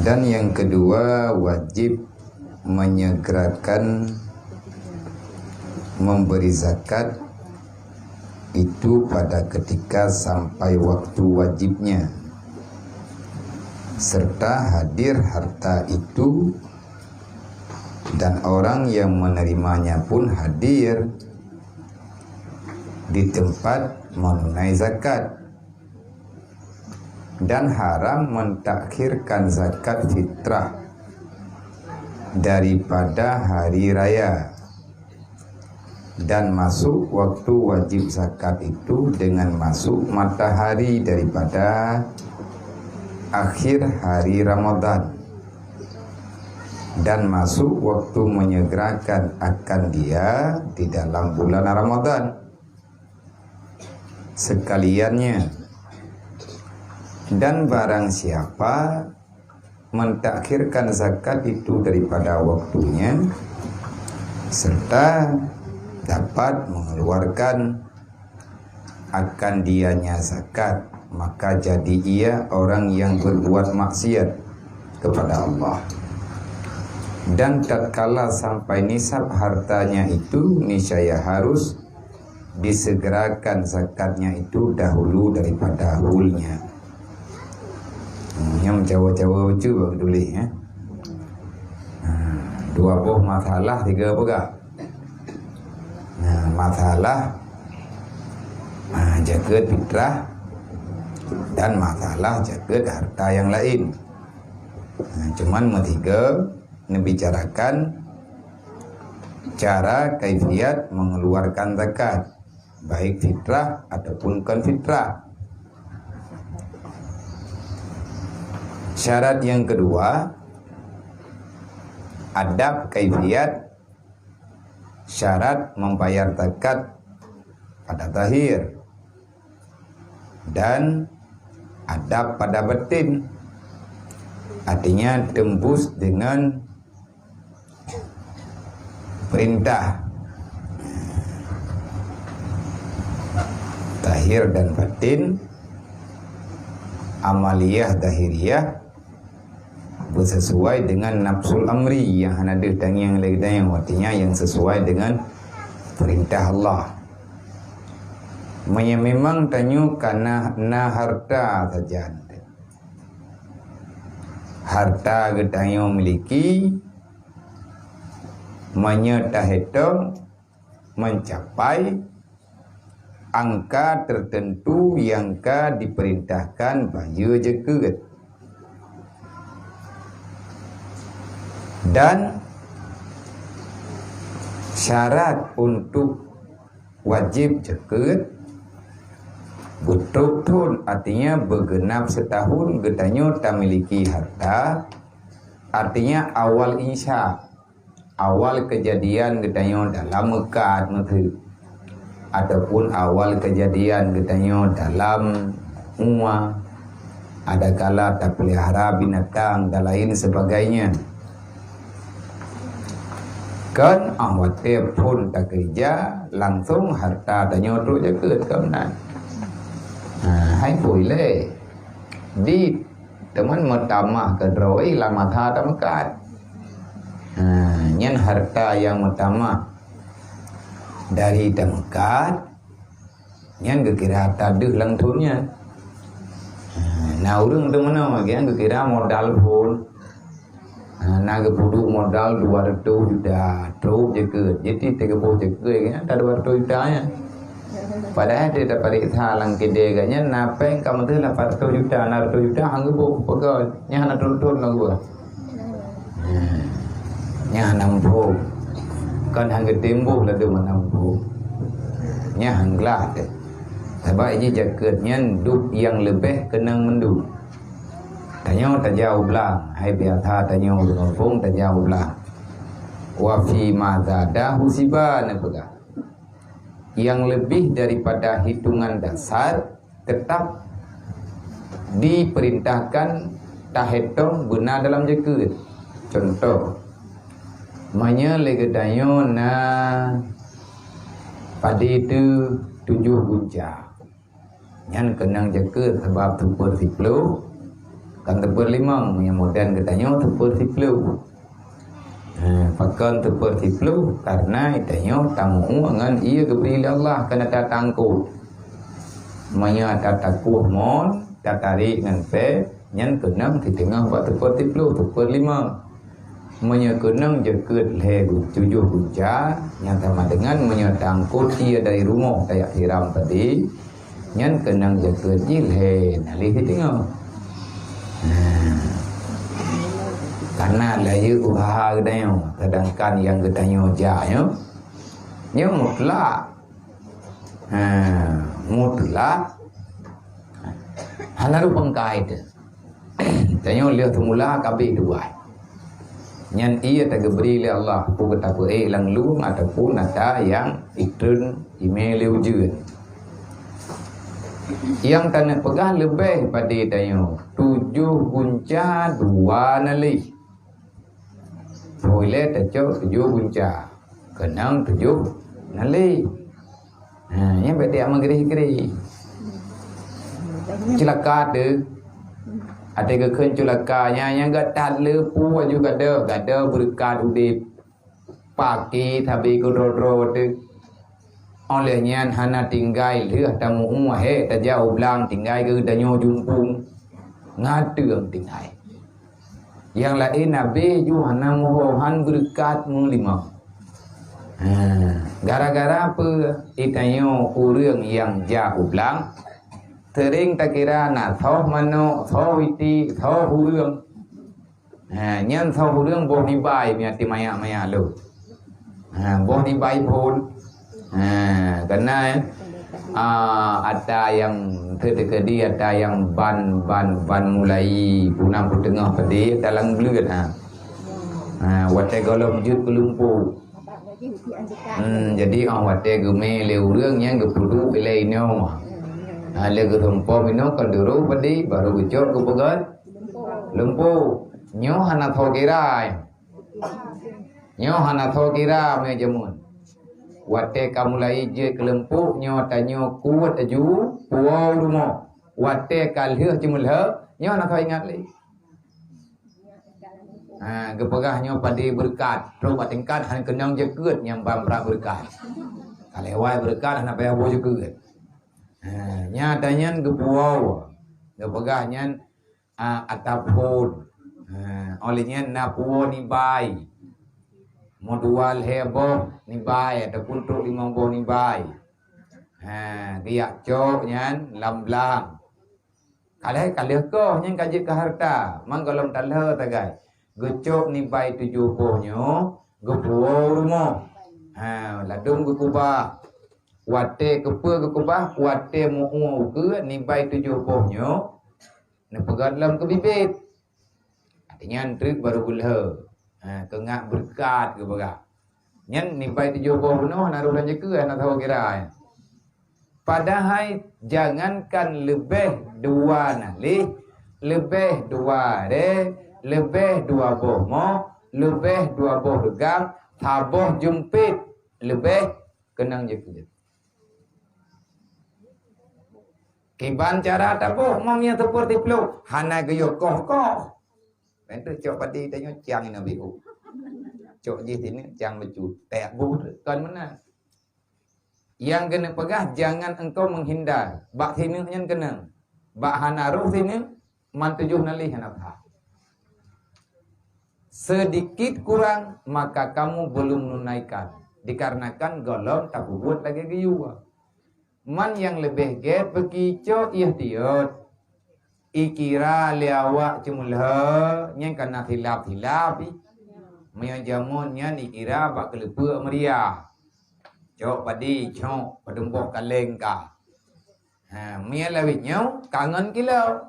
Dan yang kedua, wajib menyegerakan memberi zakat itu pada ketika sampai waktu wajibnya, serta hadir harta itu dan orang yang menerimanya pun hadir di tempat menunai zakat. Dan haram mentakhirkan zakat fitrah daripada hari raya, dan masuk waktu wajib zakat itu dengan masuk matahari daripada akhir hari Ramadan, dan masuk waktu menyegerakan akan dia di dalam bulan Ramadan sekaliannya. Dan barang siapa mentakhirkan zakat itu daripada waktunya serta dapat mengeluarkan akan dianya zakat, maka jadi ia orang yang berbuat maksiat kepada Allah. Dan tatkala sampai nisab hartanya itu, niscaya harus disegerakan zakatnya itu dahulu daripada hulnya. Yang Jawa-Jawa cuba tulis ya. Dua buah masalah, tiga pegang. Masalah zakat fitrah dan masalah zakat harta yang lain. Cuman tiga membicarakan cara kaifiat mengeluarkan zakat, baik fitrah ataupun bukan fitrah. Syarat yang kedua, adab kaifiat syarat membayar zakat pada zahir, dan adab pada batin, artinya tembus dengan perintah. Zahir dan batin, amaliyah zahiriyah bersesuai dengan nafsul amri yang ada dan yang lain, yang artinya yang sesuai dengan perintah Allah. Memang tanyu karena harta saja. Harta kita yang miliki menyatahitung mencapai angka tertentu yang diperintahkan bagi zakat. Dan syarat untuk wajib zakat betul-betul, artinya bergenap setahun getanya tak memiliki harta, artinya awal insya, awal kejadian getanya dalam Mekah ataupun awal kejadian getanya dalam Umah, ada kala tak pelihara binatang dan lain sebagainya. Kan awatnya pun tak kerja, langsung harta tanya terus zakat kemenan. Hai boleh di teman pertama kedroi lama tha tamakat. Nyen harta yang pertama dari tamakat, nyen kira taduh langtunnya. Nah urang teman lagi kira modal pun. Naga puduk modal 200 juta terus zakat. Jadi 30 zakat kan ada 200 juta nya. Padahal dia dapat halang kede ganya napeng kamu tu 800 juta, 600 juta hanggu bu pegawai nya nak turun lagu bu. Nya nampu. Kan hanggu timbuh lah tu menampu. Nya hanglah deh. Sebab ini zakatnya duk yang lebih kena mendu. Tanya tak jauh belah, hai biasa tanya dengan pun tak jauh belah. Wa fi ma zada husiba nepega. Yang lebih daripada hitungan dasar tetap diperintahkan tahitung benar dalam zakat. Contoh, manya legedayo na padi itu 7 gunca. Yang kenang zakat sebab tu 10. kan tepur limang yang modern katanya tepur 10. Pakan tepur 10 karena itanya tamu dengan ia keberi Allah kena tatangkut. Manya tatakuh mon tatarik dengan pe nyan kenang di tengah buat tepur 5 manya kenang jeket le 7 gunca yang sama dengan manya tangkut ia dari rumah kayak hiram tadi nyan kenang jeket jilhe nali di tengah. Karena layu usaha gedanya sedangkan yang gedanya jaya nya mutlak hanaru pengkai tu tanya lihat semula kabeh dua nyan ia tak beri oleh Allah pu kata pu lang lu ataupun ada yang ikrun email ujun yang tanah pegang lebih pada tanya 7 gunca 2 nali boleh tajau 7 gunca kenang 7 nali yang beda amat geri-geri celaka tu ada kekan celakanya yang gatal lepu juga ada berkat udip pagi tapi kodro tu olehnya hana tinggal leh tamu umah tajau belang tinggal ke danyo jumpung ngadeng tinggal yang lain nabi Yohana mohon berkat mulima. Gara-gara apa? Itanyo urang yang jauh belang tering tak kira nak thau mano thau iti thau urang. Nyan thau urang boh ni bai mi ati maya lu. Boh ni bai pun. Karena ada yang terkedi ada yang ban mulai punang tengah pedi dalam belut wate golong jut kelumpu jadi wate gume leu reung yang gepudu belai no le gerompo mino kanduru pedi baru gejot ku pegat lumpu nyo hana thokira me jamun wate kamulai je kelempuk nyo tanyo kuat aju puau rumo wate kalheh cemulhe nyo nak ingat li gepegah nyo padi berkat ro tingkat han kenang jekeut nyam bambra berkat kalewai berkat nak payah bo jekeut nya tanyan gepuau gepegah nyan atapun olehnya na puo ni bai modual heboh ni bai ataupun tuk 50 ni bai riak cok nyan lamblang kalih ko nyan kaji ke harta manggalom talhe tagai gecok ni bai 70 nyo gepuo rumo ladung gekuba wate kepe gekuba wate mu'u ke ni bai 70 nyo ne pegat dalam ke bibit artinya trik baru gulhe kengak berkat ke baga nyen nipai 70 penuh naruh dan jeka nak tahu kira padahal jangankan lebih 2 nali lebih 2 lebih 2 bomo lebih 2 boh regam taboh jempit lebih kenang jeka kiban cara taboh mamnya tepur tiplu hana geyok koh Itu cok padi tanya cang ina biu. Cok di sini cang becut. Tak bu kan mana. Yang kena pegah jangan engkau menghindar. Bak sini yang kena. Bak hanaruh sini man 7 nali hanapha. Sedikit kurang maka kamu belum menunaikan. Dikarenakan golong tak buat lagi giyuwa. Man yang lebih get pergi cok ihtiyat. Ikira liawak cumulha nyen kana hilap maya jamun nyen ikira bak kelepe meria cok padi cok pademboh kaleng ka mia lawit nyau kangen kilau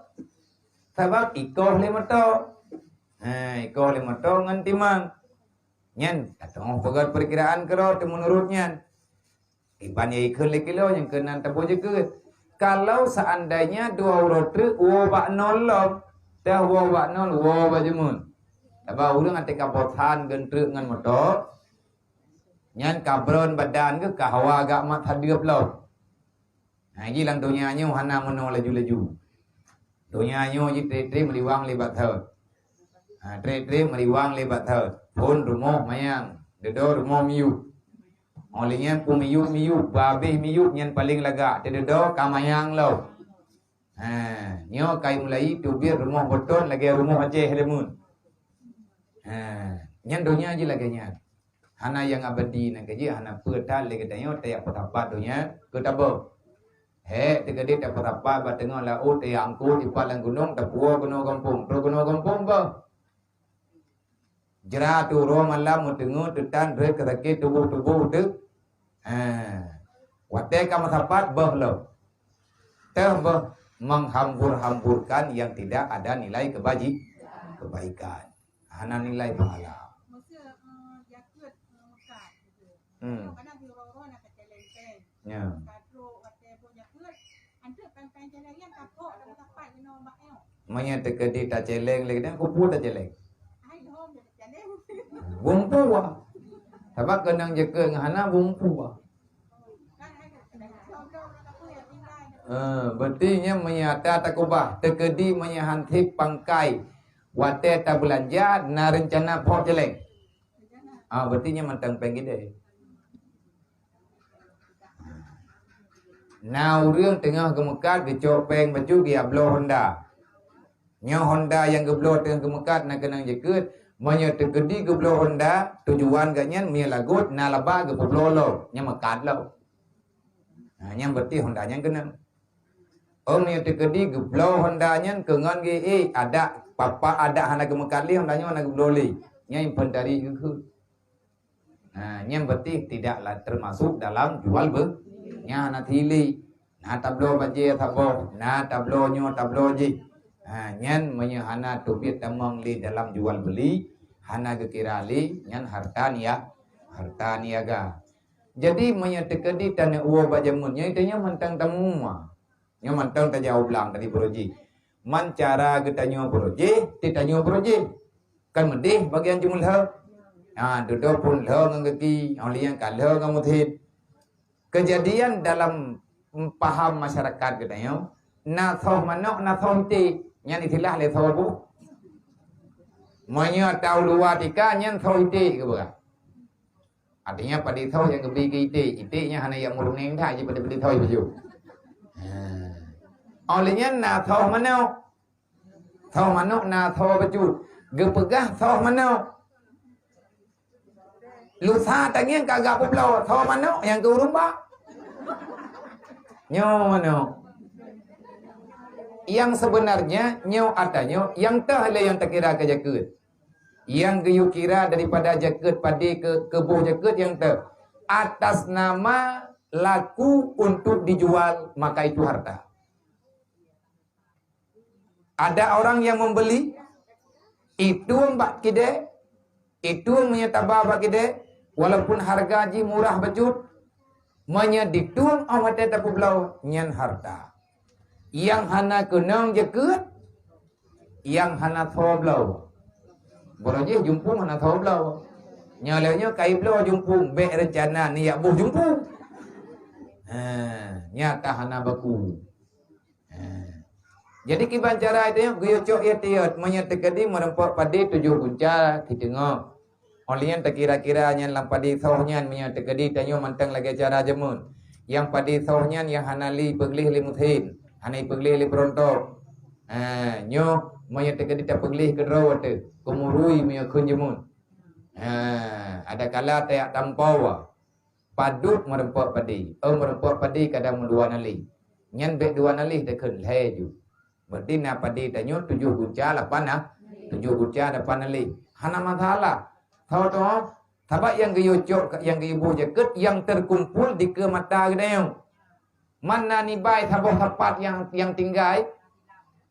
sebab ikoh le moto ngan timang nyen tatong pegat perkiraan kero menurutnya iban ye ikul le kilo yang kenan tabo jekeut. Kalau seandainya 2 huruf truk, wabak nolong, dah wabak nol, wabak jemun. Tapi orang nanti kapotan gentruk dengan motor, nyan kabron badan ke kahwa agak mat hadir pelau. Lagi lang dunia nya hana menol laju-laju. Dunia nyo je tre meriwang libat thơ. Tre meriwang libat thơ. Pun rumah mayang. Dedo rumah miyu. Olehnya pu miyu babeh miyu yang paling lega. Dedo kamayang lo. Nyo kai mulai tubir rumah beton lagi rumah Aceh lemun. Nyan dunia je lagi nyan. Hana yang abadi nak kerja hana pertal lagi tanya tiap petapa dunia ketabo. Tegadi tak petapa ba tengah laut yang angku di palang gunung tapua gunung kampung. Pro gunung kampung ba. Jera tu ro malam mutengu tetan re kerake tubuh tu. Wate kam sapat bah lo. Bah menghambur-hamburkan yang tidak ada nilai kebaikan. Hana nilai pahala. Ya. Manya tekedi tak celeng lagi dah kupu tak celeng. Bumpu ah. Sebab kenang jeka ngahana bumpu ah. Berarti nya menyata takubah tekedi menyahantip pangkai wate tak belanja na rencana pok celeng. Berarti nya mantang penggide. Nowរឿងtengah gemekat gecopeng baju dia blow Honda. Nya Honda yang geblow tengah gemekat nak kenang jeket manya tegedi geblow Honda tujuan ganyan mia lagut na laba ge blow lo nya mekat lo. Nya berarti Honda nya kenang. Mia tegedi geblow Honda nya kengan ge ada papa ada hana gemekat li Honda nya hana geblow li. Nya impentari ke. Nya berarti tidaklah termasuk dalam jual nya na thili na tablo baje thabo na tablo nyo tablo ji nyan menya hana tubit tamang li dalam jual beli hana gekirali nyan harta niaga. Jadi menya tekedi tane uo bajamun nya itanya mantang tamuma nya mantang ta jauh belang tadi broji man cara getanyo broji titanyo broji kan medih bagian jumul ha duduk pun lo ngeki olian kalau kamu thit. Kejadian dalam paham masyarakat katanya, na thoh manok na thoh ti, nyan itilah le thoh bu. Monya tahu luar tika nyan thoh ti ke bukan. Artinya pada thoh yang kebi ke ite-nya hanya yang murning dah je pada thoh baju. Olehnya na thoh manok na thoh baju. Gepegah thoh manok. Lusa tangin kagak pulau thoh manok yang ke urumba. Nyo mano yang sebenarnya nyo adanya yang tahle yang terkira ke jaket yang geyu kira daripada jaket padi ke kebuh jaket yang atas nama laku untuk dijual maka itu harta. Ada orang yang membeli itu mbak kide itu menyetaba mbak kide walaupun harga ji murah bejut manya ditung awate tapu blau nyan harta yang hana kenang jeket yang hana tho blau boroje jumpung hana tho blau nyalanya kai blau jumpung be rencana ni ya buh jumpung nyata hana baku jadi kiban cara itu guyo cok ya tiot manya tekedi merempok padi 7 kunca kitengok Olian tak kira-kira yang lampadi thawhnya punya tegedi tanyo mantang lagi cara jemun. Yang padi thawhnya yang hanali peglih limuthin, hanai peglih li prontok. Nyo punya tegedi tak peglih kedro wate, kumurui punya kun jemun. Ada kala tayak tampau padut merempok padi. Merempok padi kadang dua nali. Nyan bek dua nali tekun leju. Berarti na padi tanyo 7 gunca 8 7 gunca 8 nali. Hana masalah. Tahu tabak yang geyocok yang geibu jaket yang terkumpul di ke mata gedayong. Mana ni bai tabok tepat yang tinggal.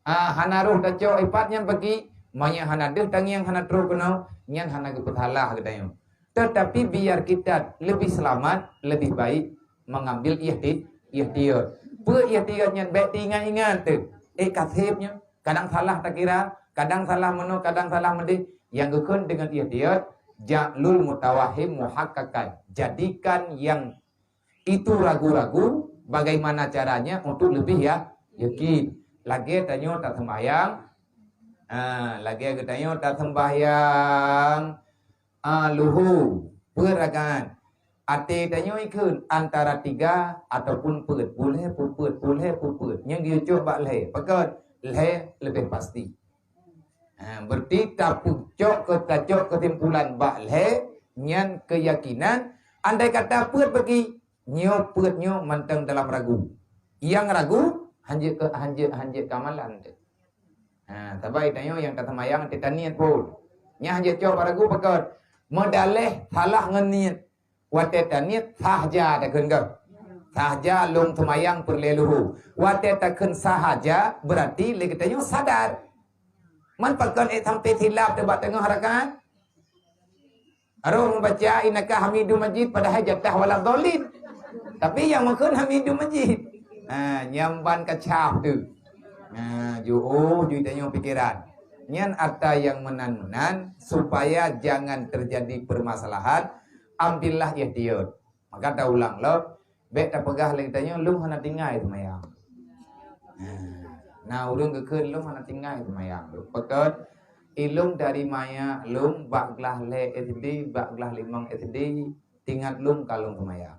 Hana ruh taco ipatnya bagi manya hana deh tang yang hana tru kenau nyan hana gepethalah gedayong. Tetapi biar kita lebih selamat, lebih baik mengambil ihtiyat. Pe ihtiyatnya baik ingat tu. Kasibnya kadang salah tak kira, kadang salah meno, kadang salah mendih. Yang gekun dengan ihtiyat Ja'lul mutawahim muhakkakan. Jadikan yang itu ragu-ragu bagaimana caranya untuk lebih yakin. lagi tanyo tak sembahyang, lagi tanyo tak sembahyang, luhu perakan. Ate tanyo ikut antara 3 ataupun put, boleh puput, yang dia coba leh, pakat leh lebih pasti. Berarti tak pucuk kesimpulan bak leh, nyan keyakinan. Andai kata put bagi nyo putnyo manteng dalam ragu. Yang ragu hanjit kamalan. Tabai tanyo yang kata mayang titanian pun. Nya hanjit coba ragu pakat modaleh salah ngeniat. Watetaniat sahaja tak kenggap. Sahaja lung tumayang perleluhu. Watetaken sahaja berarti le katanya sadar. Man pakan sampai silap debat tengah harakan. Arung membaca innaka Hamidum Majid pada hajatah wala dhalin. Tapi yang makan Hamidum Majid. Nyamban kacau tu. Ju'u tanya pikiran. Nyan arta yang menan-menan supaya jangan terjadi permasalahan. Ambillah ihtiyat. Maka dah ulang lo, bet tak pegah lagi tanya, lu hana tinggal itu mayang. Nah, urung kekeun lu hana tinggal itu mayang. Pakat ilung dari maya lung baklah le SD, baklah limang SD, tinggal lung kalung mayang.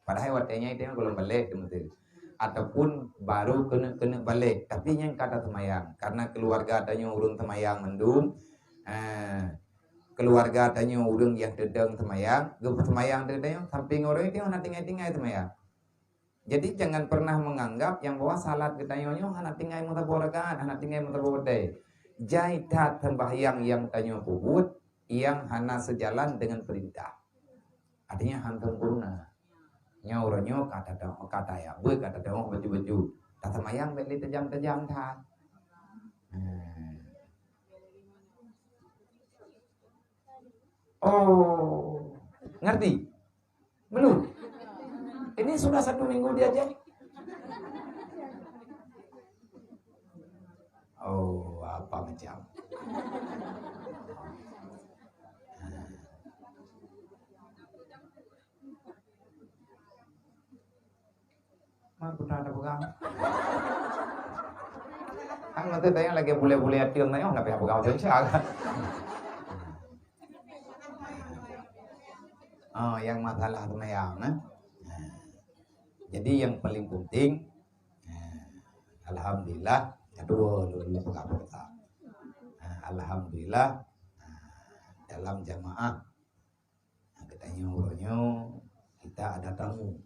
Padahal watenya itu kalau balik itu. Ataupun baru kena balik, tapi yang kata temayang karena keluarga tanya urung temayang mendung. Keluarga tanya urang yang dedeng temayang, gup temayang dedeng samping orang itu hana tinggai-tinggai temayang. Jadi jangan pernah menganggap yang bahwa salat ketanyonyo hana tinggai mutaborakan, hana tinggai mutabode. Jaitat sembahyang yang tanyo puput yang hana sejalan dengan perintah. Artinya hantam purna. Nyauranyo kata ya, kata tengok baju-baju. Tak temayang beli tajam-tajam tak. Oh, ngerti? Belum? Ini sudah 1 minggu diajari. Oh, apa macam? Mana pernah ada pegang? Kan nanti tanya lagi boleh-boleh hati tanya, nggak pengen pegang macam siapa? Yang masalah temayang. Jadi yang paling penting, alhamdulillah, aduh, lu pegang. Alhamdulillah, dalam jamaah, katanya kita ada tamu.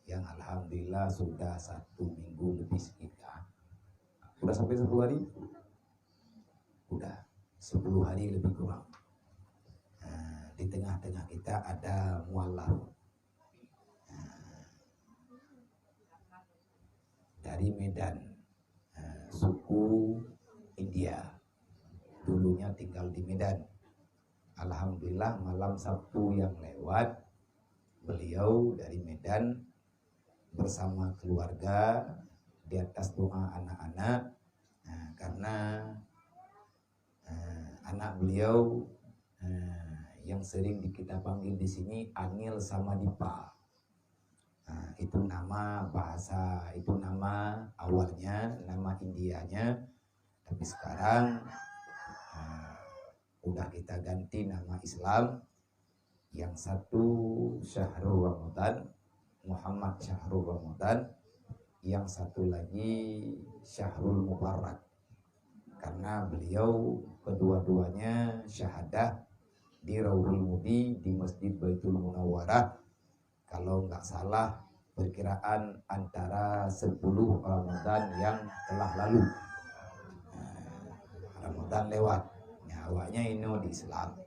Yang alhamdulillah sudah 1 minggu lebih sekitar. Sudah sampai 10 hari? Udah 10 hari lebih kurang. Di tengah-tengah kita ada mualaf dari Medan, suku India, dulunya tinggal di Medan. Alhamdulillah malam Sabtu yang lewat beliau dari Medan bersama keluarga di atas doa anak-anak, karena anak beliau yang sering kita panggil di sini Anil sama Dipa. Itu nama bahasa, itu nama awalnya, nama Indianya. Tapi sekarang udah kita ganti nama Islam. Yang satu Syahrul Ramadan, Muhammad Syahrul Ramadan. Yang satu lagi Syahrul Mubarak. Karena beliau kedua-duanya syahadah di Rauhul Mudi di Masjid Baitul Munawwarah, kalau nggak salah perkiraan antara 10 Ramadan yang telah lalu. Ramadan lewat, nyawanya ini di Islam.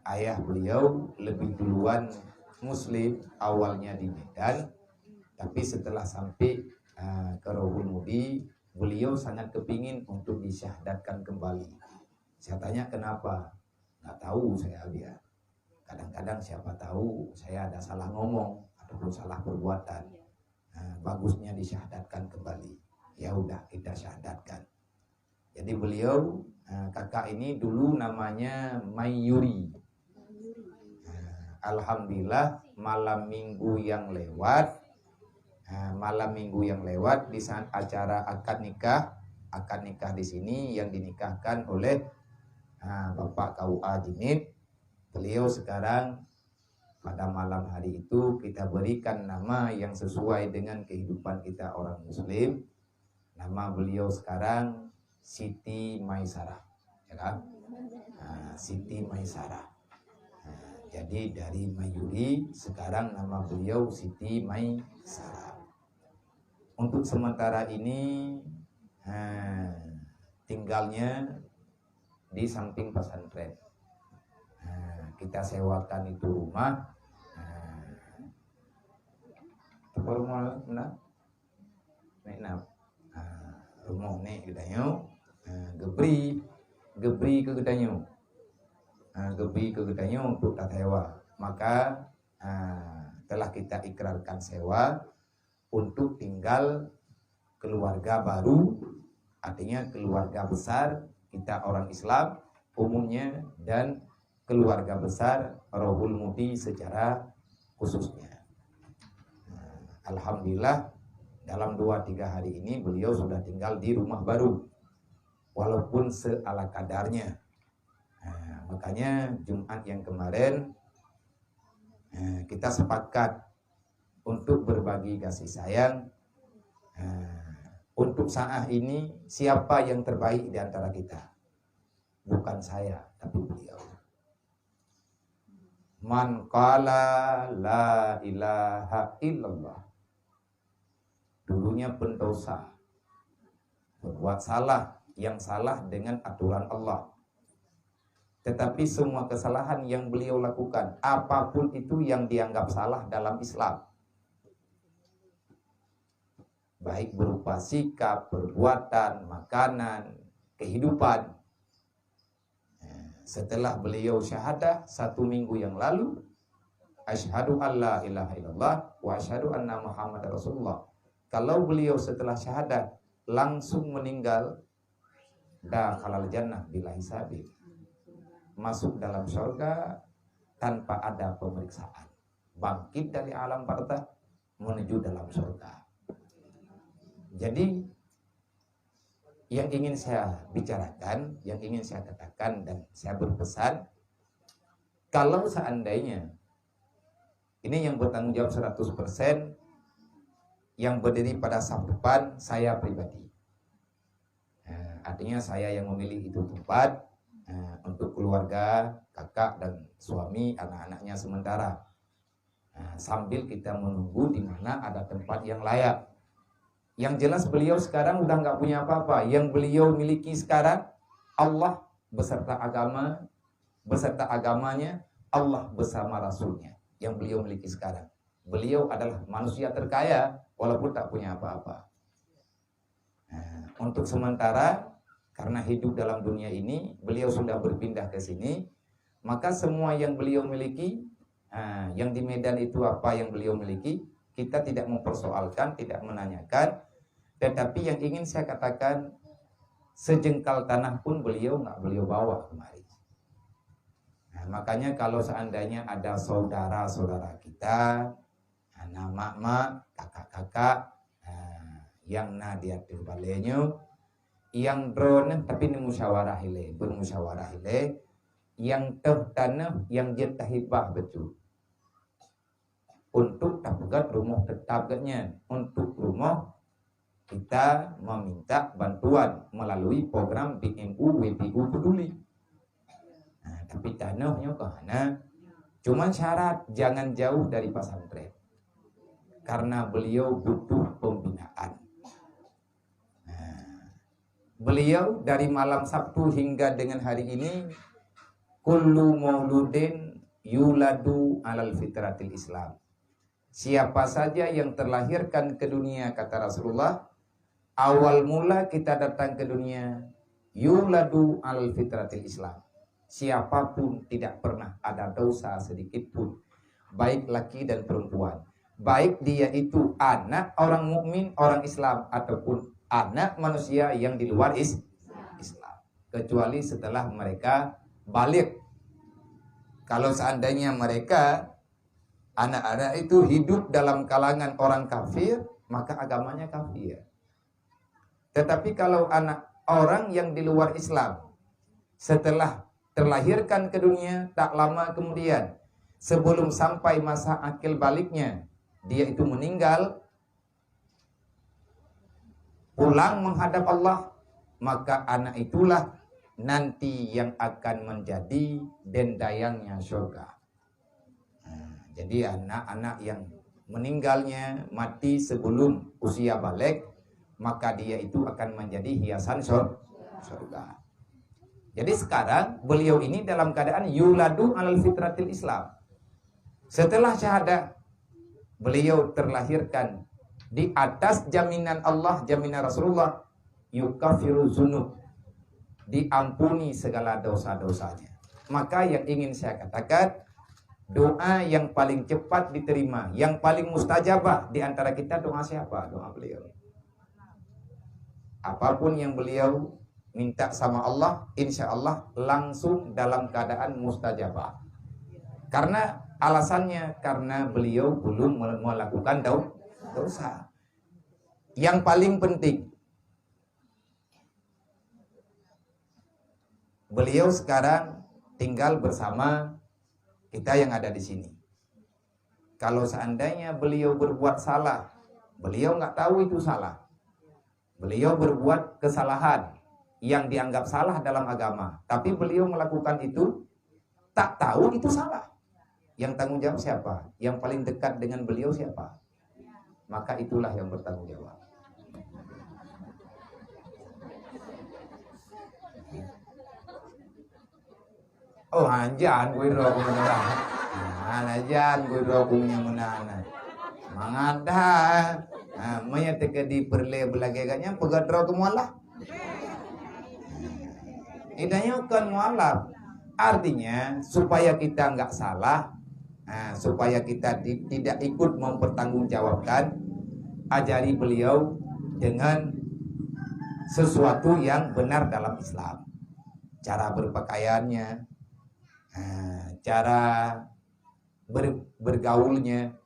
Ayah beliau lebih duluan Muslim, awalnya di Medan, tapi setelah sampai ke Rauhul Mudi, beliau sangat kepingin untuk disyahadatkan kembali. Saya tanya kenapa? Nggak tahu saya dia. Kadang-kadang siapa tahu saya ada salah ngomong ataupun salah perbuatan. Bagusnya disyahadatkan kembali. Ya udah kita syahadatkan. Jadi beliau kakak ini dulu namanya Mayuri. Alhamdulillah malam minggu yang lewat malam minggu yang lewat di saat acara akad nikah di sini yang dinikahkan oleh Bapak KUA Jinit. Beliau sekarang pada malam hari itu kita berikan nama yang sesuai dengan kehidupan kita orang Muslim. Nama beliau sekarang Siti Maisarah, ya kan? Siti Maisarah. Jadi dari Mayuri sekarang nama beliau Siti Maisarah. Untuk sementara ini tinggalnya di samping pesantren. Kita sewakan itu rumah. Rumah nih katanya gebri ke katanya. Gebri ke katanya untuk tak sewa. Maka telah kita ikrarkan sewa untuk tinggal keluarga baru, artinya keluarga besar kita orang Islam umumnya dan keluarga besar Rohul Mudi secara khususnya. Alhamdulillah dalam 2-3 hari ini beliau sudah tinggal di rumah baru walaupun seala kadarnya. Makanya Jumat yang kemarin kita sepakat untuk berbagi kasih sayang. Untuk saat ini siapa yang terbaik di antara kita? Bukan saya, tapi beliau. Man qala la ilaha illallah. Dulunya pendosa, berbuat salah, yang salah dengan aturan Allah. Tetapi semua kesalahan yang beliau lakukan, apapun itu yang dianggap salah dalam Islam, baik berupa sikap, perbuatan, makanan, kehidupan. Setelah beliau syahadah 1 minggu yang lalu, asyhadu alla ilaha illallah wa asyhadu anna Muhammad Rasulullah. Kalau beliau setelah syahadah langsung meninggal, dakhalal jannah bila hisabi, masuk dalam surga tanpa ada pemeriksaan, bangkit dari alam barzakh menuju dalam surga. Jadi yang ingin saya bicarakan, yang ingin saya katakan dan saya berpesan, kalau seandainya ini yang bertanggung jawab 100%, yang berdiri pada saf depan saya pribadi. Artinya saya yang memilih itu tempat untuk keluarga, kakak dan suami, anak-anaknya sementara. Sambil kita menunggu di mana ada tempat yang layak. Yang jelas beliau sekarang udah nggak punya apa-apa. Yang beliau miliki sekarang Allah beserta agama, beserta agamanya, Allah bersama Rasulnya. Yang beliau miliki sekarang. Beliau adalah manusia terkaya walaupun tak punya apa-apa. Untuk sementara, karena hidup dalam dunia ini, beliau sudah berpindah ke sini, maka semua yang beliau miliki, yang di Medan itu apa yang beliau miliki, kita tidak mempersoalkan, tidak menanyakan. Tetapi yang ingin saya katakan, sejengkal tanah pun beliau nggak beliau bawa kemari. Makanya kalau seandainya ada saudara-saudara kita, anak mak-mak, kakak-kakak, yang nadia terbalenyo, yang drone tapi ini musyawarah ile, bermusyawarah ile, yang tanah yang jetahibah betul. Untuk tapugat rumah tetapnya, untuk rumah kita meminta bantuan melalui program BMU WPU Peduli. Tapi tanahnya kemana? Cuma syarat jangan jauh dari pesantren, karena beliau butuh pembinaan. Beliau dari malam Sabtu hingga dengan hari ini, kullu mauludin yuladu alal fitratil Islam. Siapa saja yang terlahirkan ke dunia, kata Rasulullah, awal mula kita datang ke dunia, yuladu alal fitratil Islam. Siapapun tidak pernah ada dosa sedikit pun, baik laki dan perempuan, baik dia itu anak orang mukmin, orang Islam, ataupun anak manusia yang di luar Islam, kecuali setelah mereka balik. Kalau seandainya mereka anak-anak itu hidup dalam kalangan orang kafir, maka agamanya kafir. Tetapi kalau anak orang yang di luar Islam setelah terlahirkan ke dunia, tak lama kemudian sebelum sampai masa akil baliknya dia itu meninggal, pulang menghadap Allah, maka anak itulah nanti yang akan menjadi dendayangnya surga. Jadi anak-anak yang meninggalnya mati sebelum usia balik, maka dia itu akan menjadi hiasan surga. Jadi sekarang beliau ini dalam keadaan yuladu alal fitratil Islam. Setelah syahadah, beliau terlahirkan di atas jaminan Allah, jaminan Rasulullah, yukafiru zunub, diampuni segala dosa-dosanya. Maka yang ingin saya katakan, doa yang paling cepat diterima, yang paling mustajabah di antara kita doa siapa? Doa beliau. Apapun yang beliau minta sama Allah, insya Allah langsung dalam keadaan mustajabah. Karena alasannya, karena beliau belum melakukan dosa. Yang paling penting, beliau sekarang tinggal bersama kita yang ada di sini. Kalau seandainya beliau berbuat salah, beliau nggak tahu itu salah. Beliau berbuat kesalahan yang dianggap salah dalam agama, tapi beliau melakukan itu tak tahu itu salah. Yang tanggung jawab siapa? Yang paling dekat dengan beliau siapa? Maka itulah yang bertanggung jawab. Oh anjan gue roh beneran. Anjan gue roh punya menana. Mangada. Maya teka di perle belaganya pegat roh kemualah. Idanya bukan mualaf. Artinya supaya kita nggak salah, supaya kita tidak ikut mempertanggungjawabkan, ajari beliau dengan sesuatu yang benar dalam Islam. Cara berpakaiannya, cara bergaulnya.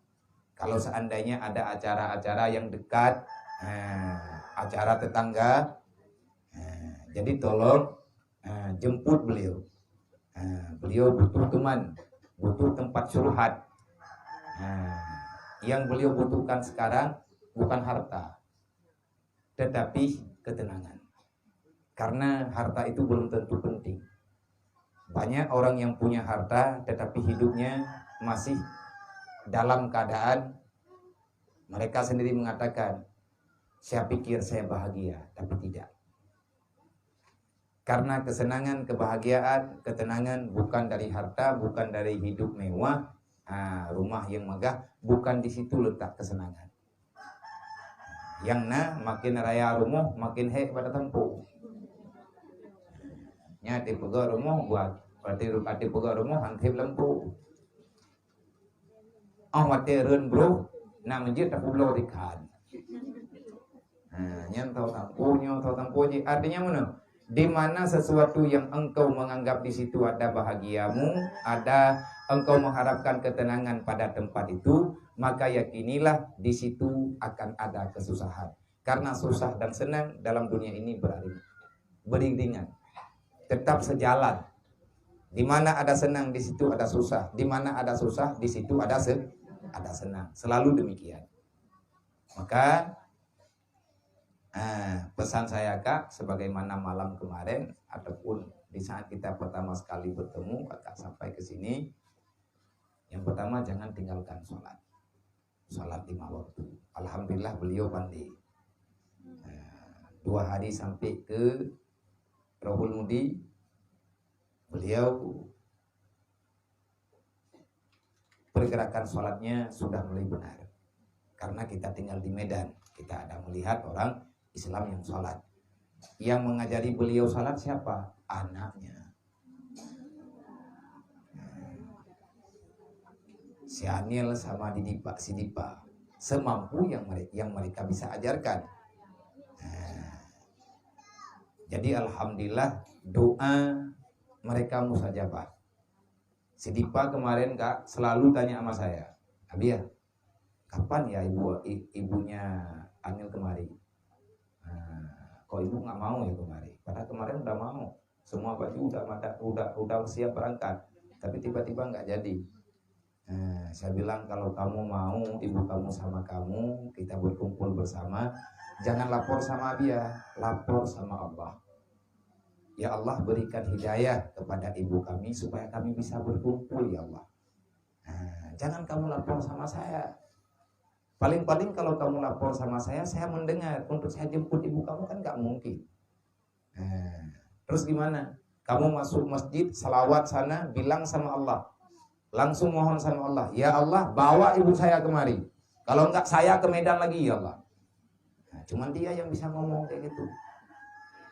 Kalau seandainya ada acara-acara yang dekat, acara tetangga, jadi tolong jemput beliau. Beliau butuh teman, butuh tempat curhat. Yang beliau butuhkan sekarang bukan harta, tetapi ketenangan. Karena harta itu belum tentu penting. Banyak orang yang punya harta tetapi hidupnya masih dalam keadaan mereka sendiri mengatakan, saya pikir saya bahagia, tapi tidak. Karena kesenangan, kebahagiaan, ketenangan bukan dari harta, bukan dari hidup mewah, rumah yang megah, bukan di situ letak kesenangan. Yang makin raya rumah, makin hek pada tempuh. Nyati pegawai rumah buat, berarti rupati pegawai rumah hantip lempu. Mati ren bro, nak menjadi tak pulau dikan. Nyantau tampunya, artinya mana? Di mana sesuatu yang engkau menganggap di situ ada bahagiamu, ada engkau mengharapkan ketenangan pada tempat itu, maka yakinilah di situ akan ada kesusahan. Karena susah dan senang dalam dunia ini beriringan, tetap sejalan. Di mana ada senang, di situ ada susah. Di mana ada susah, di situ ada senang. Selalu demikian. Maka pesan saya Kak, sebagaimana malam kemarin ataupun di saat kita pertama sekali bertemu Kakak sampai ke sini, yang pertama jangan tinggalkan sholat 5 waktu. Alhamdulillah beliau pandai. 2 hari sampai ke Rohul Mudi, beliau pergerakan sholatnya sudah mulai benar. Karena kita tinggal di Medan, kita ada melihat orang Islam yang sholat. Yang mengajari beliau sholat siapa? Anaknya. Si Anil sama si Dipa. Semampu yang mereka bisa ajarkan. Jadi alhamdulillah doa mereka mustajabah. Si Dipa kemarin Kak selalu tanya sama saya, Abia, kapan ya ibunya Anil kemari? Kok ibu nggak mau ya kemari? Padahal kemarin udah mau, semua baju udah siap berangkat, tapi tiba-tiba nggak jadi. Saya bilang kalau kamu mau ibu kamu sama kamu kita berkumpul bersama, jangan lapor sama dia, lapor sama Allah. Ya Allah, berikan hidayah kepada ibu kami supaya kami bisa berkumpul ya Allah. Jangan kamu lapor sama saya. Paling-paling kalau kamu lapor sama saya mendengar. Untuk saya jemput ibu kamu kan nggak mungkin. Terus gimana? Kamu masuk masjid, salawat sana, bilang sama Allah. Langsung mohon sama Allah, ya Allah bawa ibu saya kemari. Kalau enggak saya ke Medan lagi ya Allah. Cuman dia yang bisa ngomong kayak gitu.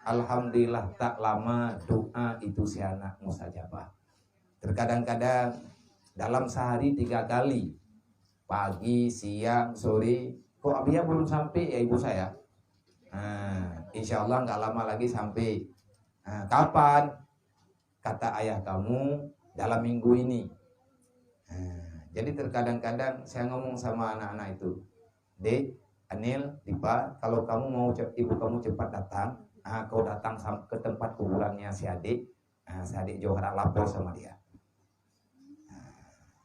Alhamdulillah tak lama doa itu si anak mustajabah. Terkadang-kadang dalam sehari 3 kali, pagi, siang, sore. Kok Abia belum sampai ya ibu saya? Insya Allah nggak lama lagi sampai. Kapan? Kata ayah kamu dalam minggu ini. Jadi terkadang-kadang saya ngomong sama anak-anak itu, Dek, Anil, Dipa, kalau kamu mau ibu kamu cepat datang, kau datang ke tempat kuburannya si adik Johara, lapor sama dia.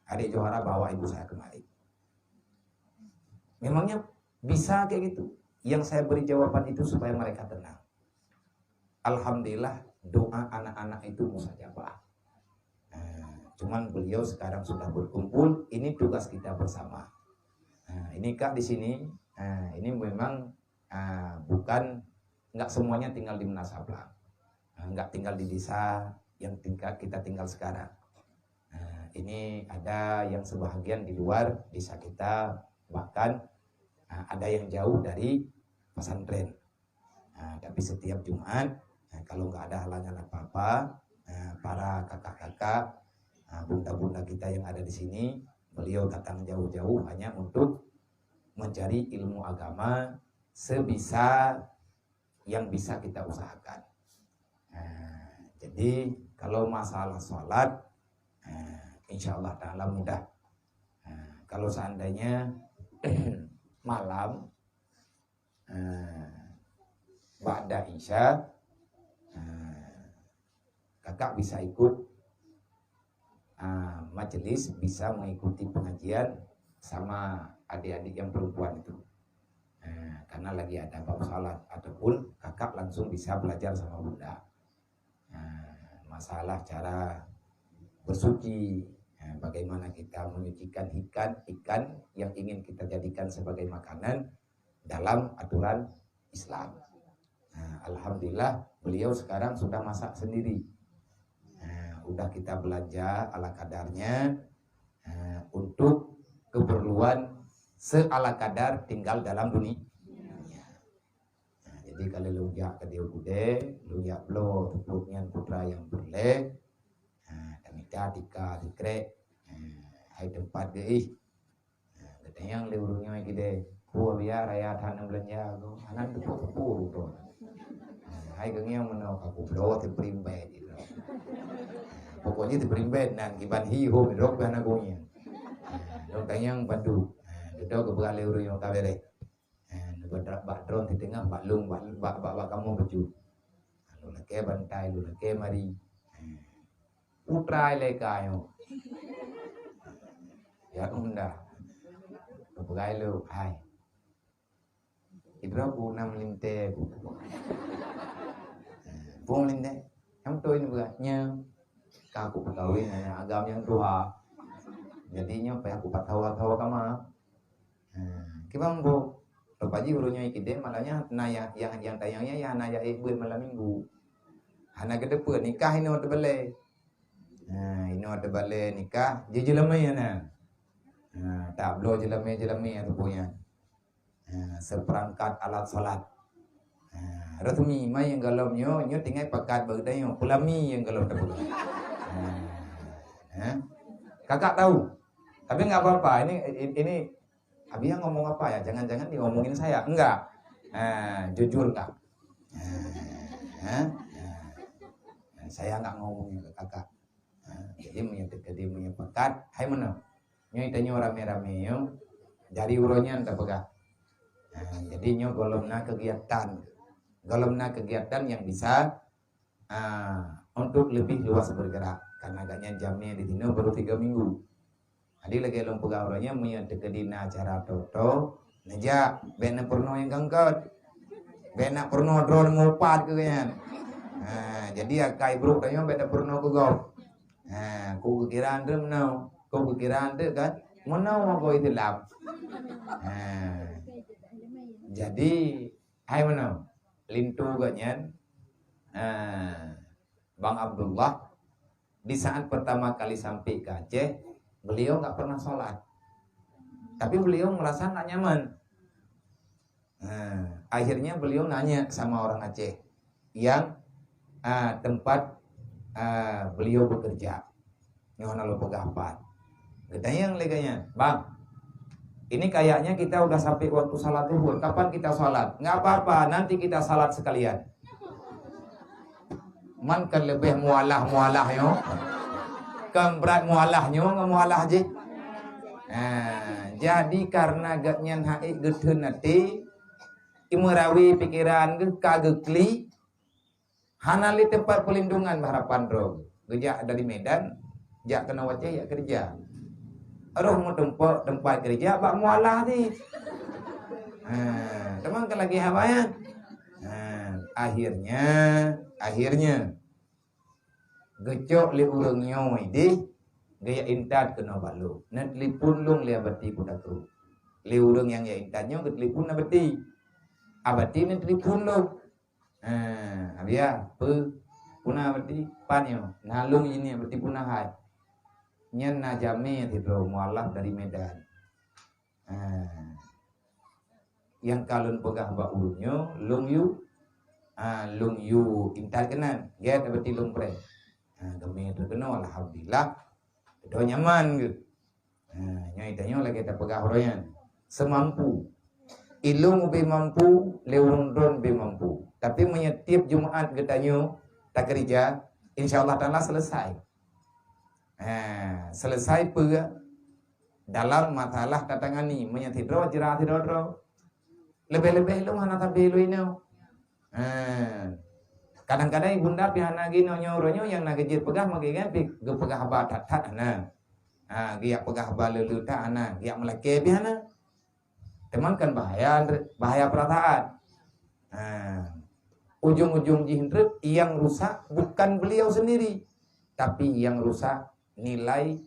Adik Johara bawa ibu saya kemari. Memangnya bisa kayak gitu? Yang saya beri jawaban itu supaya mereka tenang. Alhamdulillah doa anak-anak itu mustajabah. Cuman beliau sekarang sudah berkumpul, ini tugas kita bersama. Ini Kak di sini, ini memang bukan nggak semuanya tinggal di Menasablang, nggak tinggal di desa yang kita tinggal sekarang. Ini ada yang sebahagian di luar desa kita, bahkan ada yang jauh dari pesantren. Tapi setiap Jumat, kalau nggak ada halangan apa-apa, para kakak-kakak, bunda-bunda kita yang ada di sini, beliau datang jauh-jauh hanya untuk mencari ilmu agama sebisa yang bisa kita usahakan. Jadi kalau masalah sholat, insya Allah ta'ala mudah. Kalau seandainya malam ba'da isya, kakak bisa ikut majelis, bisa mengikuti pengajian sama adik-adik yang perempuan itu. Karena lagi ada bab salat, ataupun kakak langsung bisa belajar sama bunda. Masalah cara bersuci, bagaimana kita menyucikan ikan yang ingin kita jadikan sebagai makanan dalam aturan Islam. Alhamdulillah beliau sekarang sudah masak sendiri. Udah kita belanja ala kadarnya, untuk keperluan seala kadar tinggal dalam dunia. Jadi kalau lunjak ke dia kude, lunjak blo tepuknya putra yang berleh, damika tika dikrek, hai tempat deh, katanya yang leurungnya gede, buah biar raya tanam belanja, anak tepuk tuh, hai gengnya menau aku blo teprimbe gitu. Pokoknya teprimbe dan kiban hiho bidok bana gonya. Dong tanyang bandu. Duduk ke begal leuru yang kabere. Bak drone di tengah bak lung bak kamu baju. Lu lake bantai lu lake mari. Utrai lekayo. Ya unda. Begal lu hai. Idra ku nam linte ku. Pung linte. Yang tu ini begaknya. Kaku pegawai agam yang tua. Jadinya apa aku patawa-tawa kama. Kibang bu, lepaji urunya ikide malahnya naya yang tayangnya ya naya ibu malam minggu. Hana gede pun nikah ini ada balik. Ini ada balik nikah, jejelamai ya na. Tak belum jelamai atau punya. Seperangkat alat salat. Rasmi mai yang galau nyo tinggal pakat bagdayo, pulami yang galau terbulu. Kakak tahu, tapi nggak apa-apa. Ini Abia ngomong apa ya? Jangan-jangan diomongin saya? Enggak. Jujur kak. Saya nggak ngomongin ke kakak. Jadi punya pekat. Hai mana? Nyo itanya rame-rame yo. Jari uronya tak pegang. Jadinya golongna kegiatan yang bisa untuk lebih luas bergerak. Karena agaknya jamnya di sini baru 3 minggu. Jadi lagi long pegang uronya punya dekedina acara toto. Neja bena purno yang gangkat. Bena purno drone ngupat kayaknya. Jadi akai bro tanya beda purno ku go. Ku kiraan tu menau. Ku kiraan tu kan menau aku itu lap. Jadi hai menau. Lintu ganyan. Bang Abdullah di saat pertama kali sampai ke Aceh, beliau nggak pernah sholat. Tapi beliau merasa nggak nyaman. Akhirnya beliau nanya sama orang Aceh yang tempat beliau bekerja. Nyohana lo pegapat. Katanya yang leganya, bang, ini kayaknya kita udah sampai waktu salat zuhur. Kapan kita salat? Nggak apa-apa, nanti kita salat sekalian. Man kan lebih mualah yo. Kan berat mualahnya nggak mualah aja. Jadi karena gaknya haik getun nanti imerawi pikiran kagekli hanali tempat pelindungan harapan roh gejak dari Medan jak kena wajah ya kerja roh mau tempat kerja bak mualah ni teman kan lagi habayan akhirnya gecok li urang nyoy di gaya intat kena balu net lipun lung lia bati pudaku li urang yang ya intatnya get lipun na bati abati net lipun lung abia punah bati panyo nalung ini bati punah hai nyen na jami tidro mualaf dari Medan yang kalun pegah ba urunyo lung yu intat kenan get bati lung pre gemi terkena alhamdulillah do nyaman gitu. Nyai tanya lagi kita pegah royan semampu ilung be mampu leurung don be mampu tapi menyetiap Jumat getanyo tak kerja insyaallah taala selesai selesai pega dalam masalah katangani menyetidro jerah tidro lebih-lebih lu mana tapi lu ini kadang-kadang ibunda pihana gino nyoronyo yang nagejir pegah magigan pi gepegah batat ana giak pegah baluluta ana giak melake pihana teman kan bahaya perataan ujung-ujung jihindret yang rusak bukan beliau sendiri tapi yang rusak nilai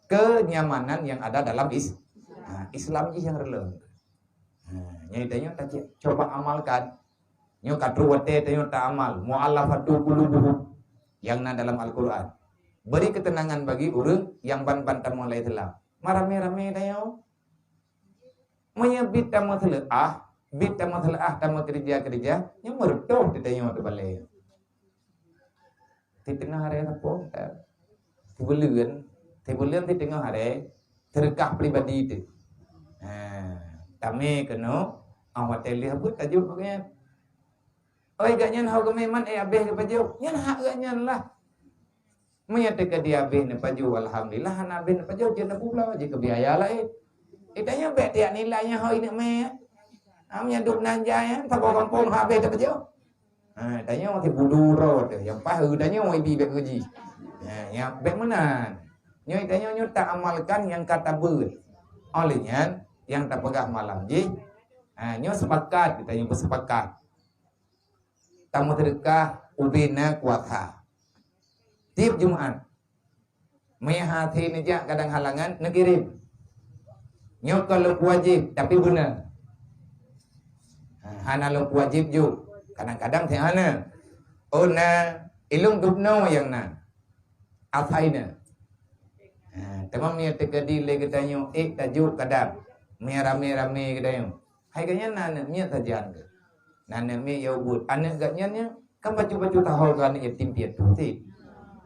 kenyamanan yang ada dalam Islam yang releng. Nyai tanya coba amalkan. Nyo katruwate tanya ta amal muallafatu qulubuhum yang dalam Al-Qur'an. Beri ketenangan bagi orang yang ban-ban tamu mulai telah. Marame-rame tanya. Menyebit tamu telah bit tamu telah tamu kerja nya mertoh tanya tu balai. Di tengah hari apa? Tibulian di tengah hari terkah pribadi itu. Kami kena awak telih pun tajuk kan. Oi gaknya hau kememan abeh ke paju. Nya hak gaknya lah. Menyatakan dia abeh ne paju alhamdulillah han abeh ne paju je pula je ke biaya lah itanya bet dia nilainya hau ini me. Amnya duk nanjaya tak kampung abeh ke paju. Tanya mati budu rod yang pahu tanya mau ibi bet gaji. Ya bet menan. Nyo tanya nyo tak amalkan yang kata ber. Olehnya yang tak pegah malam ji nyo sepakat kita yang bersepakat tamu terkah ubina kuatha tiap Jumat meyahati nejak kadang halangan nekirim nyo kalau wajib tapi benar hana lo wajib ju kadang-kadang teh hana ona ilung dubno yang na afaina tamam ni tegadi le katanya tajuk kadang rame-rame katanya hai kanya nana nya tajan ke nana me ya ubud anak gaknya kan baju-baju tahol kan yatim piatu ti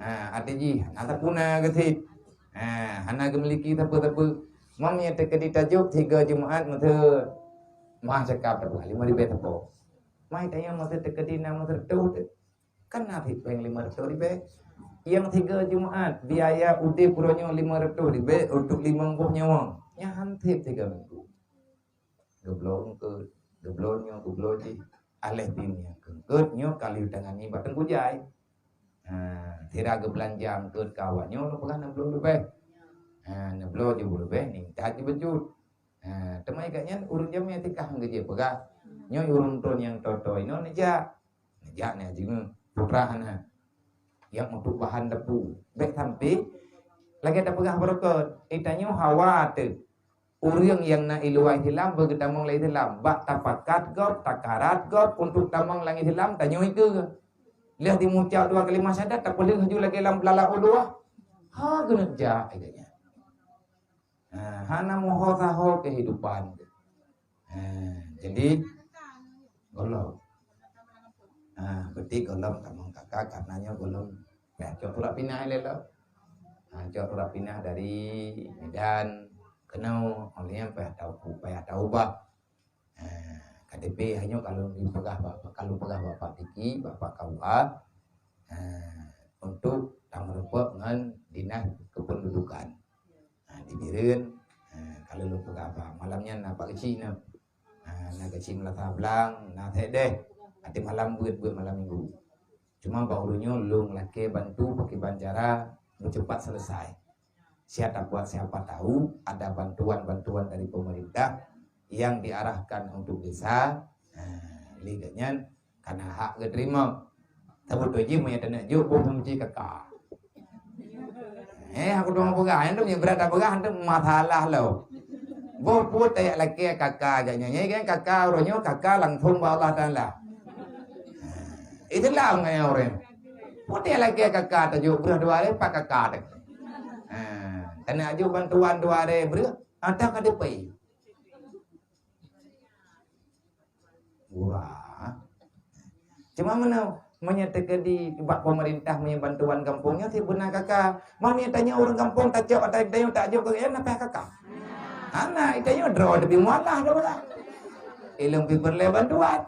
ada ji nata puna ke ti hana gemiliki tapi mam nya tegadi tajuk 3 Jumat mate mah cakap berwali mari bet apa mai tanya mate tegadi nama tertu kan nanti peng 500 ribu Yang 3 Jumaat biaya udah puronyo 500 dibe untuk 50 nyawa. Nyantip 3 minggu. Geblong ke geblonyo gebloji aleh timnya kengkutnyo kali tangani batang kujai. Tira geblanjang ke kawanyo lo pegang 60 lebih. 60 je lebih ning tak bejut. Temai kanya urun jamnya tikah ngeje pegah. Nyo urun ton yang toto ino neja. Neja ne jeung putrahana. Yang untuk bahan debu. Baik sampai lagi ada pegah berikut. Itanyo khawatir. Urang yang na iluai hilam begitamang lai hilam. Bak tapakat gop, takarat gop untuk tamang langi hilam tanyo itu. Lihat dimucak 2 kali masyadat tak boleh haju lagi lam lala ulua. Ha geneja agaknya. Hana moho taho kehidupan. Jadi golong. Berarti golong tamang kakak karenanya golong. Ya, coba pindah lelo. Coba pindah dari Medan kenau olehnya payah tahu bah. KDP hanya kalau dipegah bapak, kalau pegah bapak Tiki, bapak KUA untuk tangrupa dengan dinas kependudukan. Dibirin kalau lu pegah apa malamnya napa kecil na kecil melata belang na teh ati malam buat malam minggu. Cuma bahurunya lu laki bantu pakai bancara cepat selesai. Siapa tahu ada bantuan dari pemerintah yang diarahkan untuk desa. Liganya karena hak keterima. Tapi tuji punya tanah juk bumci kakak. Aku doang pegah, itu punya berada pegah itu masalah lo. Boput kayak laki kakak agaknya kan kakak orangnya kakak langsung bawa Allah Taala. Itulah nggak orang. Putih lagi kakak tajuk berdua hari pak kakak. Karena aju bantuan 2 hari ber ada KDP. Wah. Cuma mana menyatakan di pemerintah punya bantuan kampungnya sih benar kakak. Mami tanya orang kampung tak jawab ada yang tak jawab ke apa kakak. Anak itanya draw lebih mualah dah. Ilung pi perle bantuan.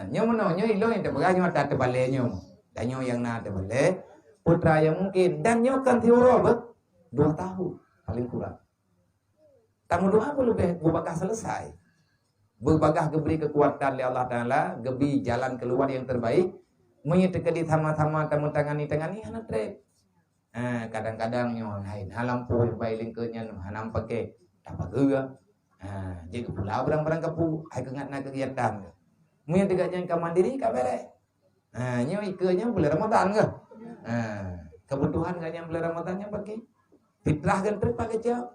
Nyo mana nyo ilung itu baganya tak terbaliknya. Danyo yang na terbalik putra yang mungkin dan nyo kan tiuro 2 tahun paling kurang. Tamu doa pun lebih bakal selesai. Berbagah geberi kekuatan oleh Allah Taala, gebi jalan keluar yang terbaik. Menyatakan di sama-sama tamu tangani anak trek. Kadang-kadang nyo lain halampu baik lingkenya hanam pakai dapat gua. Jadi pula barang-barang kapu ai kengatna kegiatan. Mun tidak jangan mandiri ka bere. Nyo ikenya bulan Ramadan ke? Kebutuhan gak yang bulan Ramadannya pakai. Fitrah kan terus pakai jauh.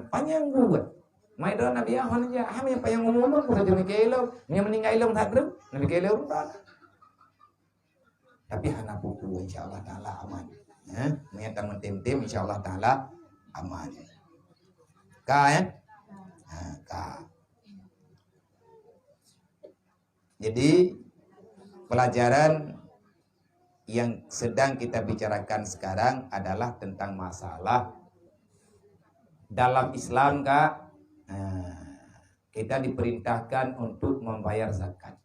Panjang buat. Mai do Nabi ahon aja. Yang panjang ngomong pun saja mikelo. Nya meninggal ilmu tak terus. Nabi mikelo rumah. Tapi hana buku insyaallah taala aman. Niat tim insyaallah taala aman. Ka. Jadi pelajaran yang sedang kita bicarakan sekarang adalah tentang masalah dalam Islam Kak. Kita diperintahkan untuk membayar zakat.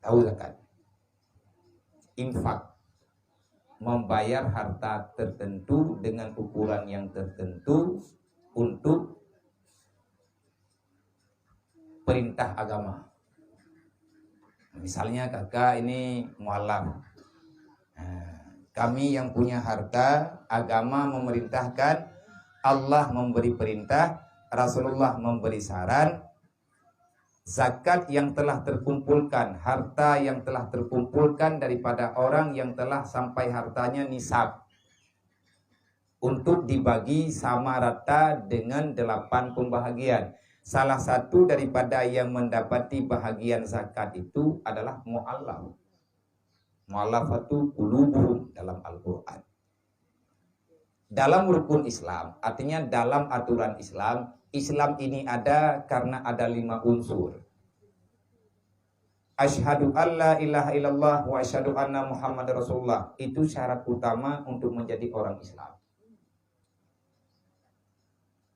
Tahu zakat? Infak. Membayar harta tertentu dengan ukuran yang tertentu untuk perintah agama. Misalnya kakak ini mualaf. Kami yang punya harta, agama memerintahkan, Allah memberi perintah, Rasulullah memberi saran, zakat yang telah terkumpulkan, harta yang telah terkumpulkan daripada orang yang telah sampai hartanya nisab, untuk dibagi sama rata dengan 8 pembahagian. Salah satu daripada yang mendapati bahagian zakat itu adalah mu'allaf. Mu'allafatu qulubuhum dalam Al-Quran. Dalam rukun Islam, artinya dalam aturan Islam, Islam ini ada karena ada 5 unsur. Asyhadu an la ilaha illallah wa asyhadu anna Muhammad Rasulullah. Itu syarat utama untuk menjadi orang Islam.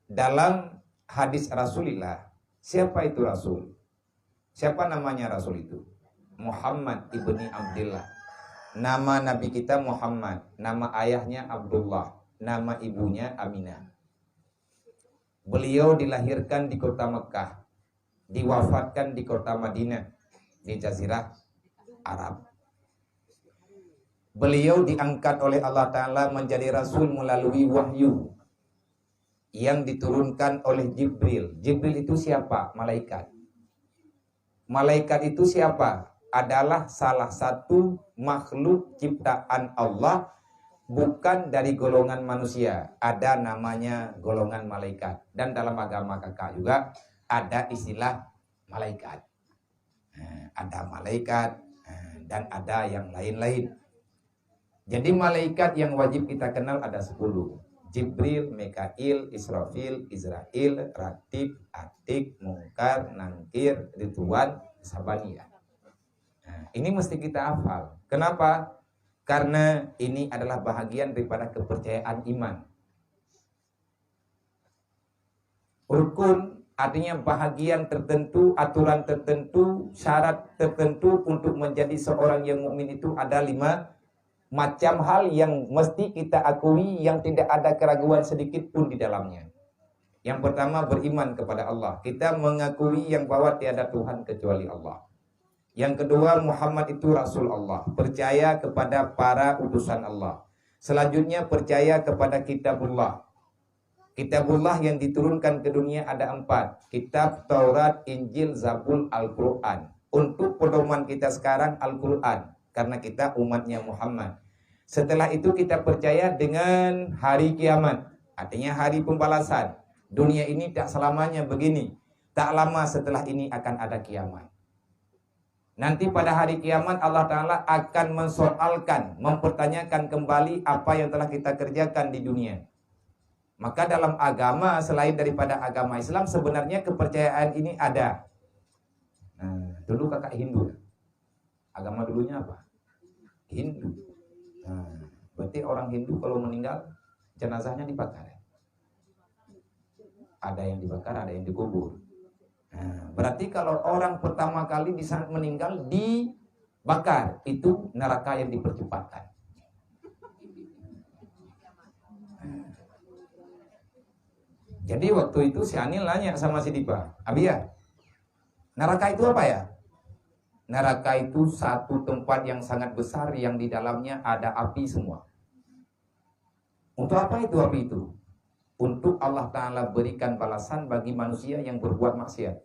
Dalam hadis Rasulullah, siapa itu Rasul? Siapa namanya Rasul itu? Muhammad ibni Abdullah. Nama Nabi kita Muhammad, nama ayahnya Abdullah, nama ibunya Aminah. Beliau dilahirkan di kota Mekah, diwafatkan di kota Madinah, di Jazirah Arab. Beliau diangkat oleh Allah Ta'ala menjadi Rasul melalui wahyu yang diturunkan oleh Jibril. Jibril itu siapa? Malaikat. Malaikat itu siapa? Adalah salah satu makhluk ciptaan Allah, bukan dari golongan manusia. Ada namanya golongan malaikat. Dan dalam agama kakak juga ada istilah malaikat. Ada malaikat dan ada yang lain-lain. Jadi malaikat yang wajib kita kenal ada 10. Jibril, Mikail, Israfil, Israel, Ratib, Atik, Mungkar, Nangkir, Ridwan, Sabaniyah. Nah, ini mesti kita hafal. Kenapa? Karena ini adalah bahagian daripada kepercayaan iman. Rukun artinya bahagian tertentu, aturan tertentu, syarat tertentu untuk menjadi seorang yang mukmin itu ada 5 macam hal yang mesti kita akui yang tidak ada keraguan sedikit pun di dalamnya. Yang pertama, beriman kepada Allah. Kita mengakui yang bahwa tiada Tuhan kecuali Allah. Yang kedua, Muhammad itu Rasul Allah. Percaya kepada para utusan Allah. Selanjutnya, percaya kepada kitabullah. Kitabullah yang diturunkan ke dunia ada 4. Kitab, Taurat, Injil, Zabur, Al-Quran. Untuk pedoman kita sekarang Al-Quran. Karena kita umatnya Muhammad. Setelah itu kita percaya dengan hari kiamat. Artinya hari pembalasan. Dunia ini tak selamanya begini. Tak lama setelah ini akan ada kiamat. Nanti pada hari kiamat Allah Ta'ala akan mensoalkan, mempertanyakan kembali apa yang telah kita kerjakan di dunia. Maka dalam agama selain daripada agama Islam sebenarnya kepercayaan ini ada. Nah, dulu kakak Hindu. Agama dulunya apa? Hindu. Nah, berarti orang Hindu kalau meninggal jenazahnya dibakar. Ada yang dibakar, ada yang dikubur. Nah, berarti kalau orang pertama kali di saat meninggal dibakar, itu neraka yang dipercepatkan. Nah, jadi waktu itu si Anil nanya sama si Dipa, Abia, neraka itu apa ya? Neraka itu satu tempat yang sangat besar yang di dalamnya ada api semua. Untuk apa itu api itu? Untuk Allah Ta'ala berikan balasan bagi manusia yang berbuat maksiat,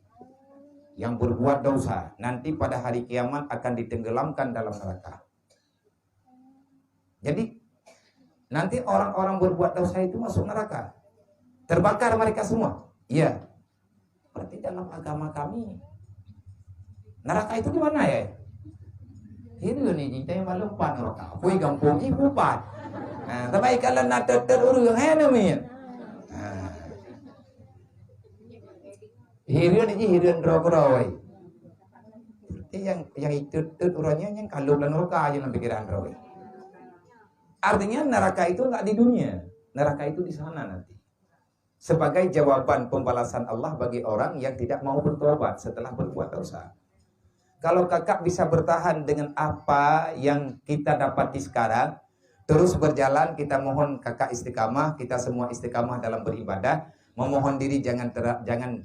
yang berbuat dosa. Nanti pada hari kiamat akan ditenggelamkan dalam neraka. Jadi nanti orang-orang berbuat dosa itu masuk neraka, terbakar mereka semua. Iya. Berarti dalam agama kami neraka itu di mana ya? Itu ni cinta yang malu pan neraka. Pui kampung ibu pan. Nah, tapi kalau nak terurus hanya ni. Hirian ini hirian roh-roh. Yang itu urangnya yang kalau bulan neraka aja dalam pikiran roh. Artinya neraka itu enggak di dunia. Neraka itu di sana nanti. Sebagai jawaban pembalasan Allah bagi orang yang tidak mau bertobat setelah berbuat dosa. Kalau kakak bisa bertahan dengan apa yang kita dapati sekarang, terus berjalan, kita mohon kakak istiqamah, kita semua istiqamah dalam beribadah, memohon diri jangan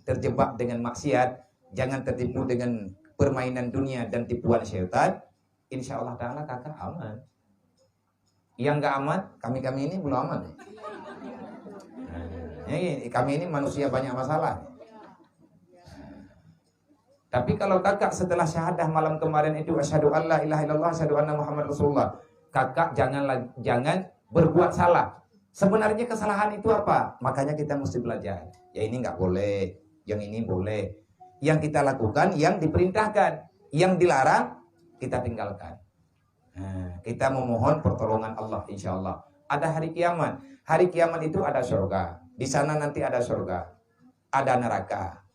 terjebak dengan maksiat, jangan tertipu dengan permainan dunia dan tipuan syaitan. Insya Allah Ta'ala kakak aman. Yang gak aman, kami ini belum aman. Kami ini manusia banyak masalah. Tapi kalau kakak setelah syahadah malam kemarin itu asyhadu alla ilaha illallah asyhadu anna Muhammad Rasulullah, kakak jangan berbuat salah. Sebenarnya kesalahan itu apa? Makanya kita mesti belajar. Ya ini nggak boleh, yang ini boleh. Yang kita lakukan, yang diperintahkan, yang dilarang kita tinggalkan. Nah, kita memohon pertolongan Allah insya Allah. Ada hari kiamat. Hari kiamat itu ada surga. Di sana nanti ada surga, ada neraka.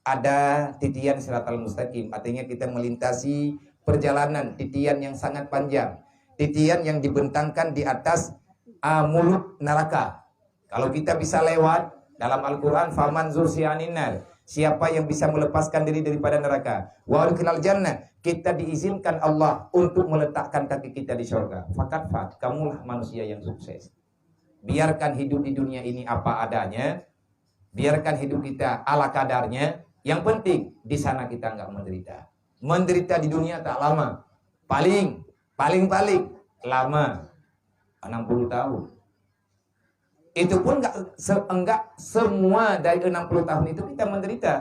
Ada titian siratal mustaqim, artinya kita melintasi perjalanan titian yang sangat panjang, titian yang dibentangkan di atas mulut neraka. Kalau kita bisa lewat dalam Al-Quran, faman zursiyaninar, Siapa yang bisa melepaskan diri daripada neraka, wa udkhilal jannah, kita diizinkan Allah untuk meletakkan kaki kita di surga. Fakat kamulah manusia yang sukses. Biarkan hidup di dunia ini apa adanya, biarkan hidup kita ala kadarnya. Yang penting di sana kita enggak menderita. Menderita di dunia tak lama. Paling lama 60 tahun. Itu pun enggak semua dari 60 tahun itu kita menderita.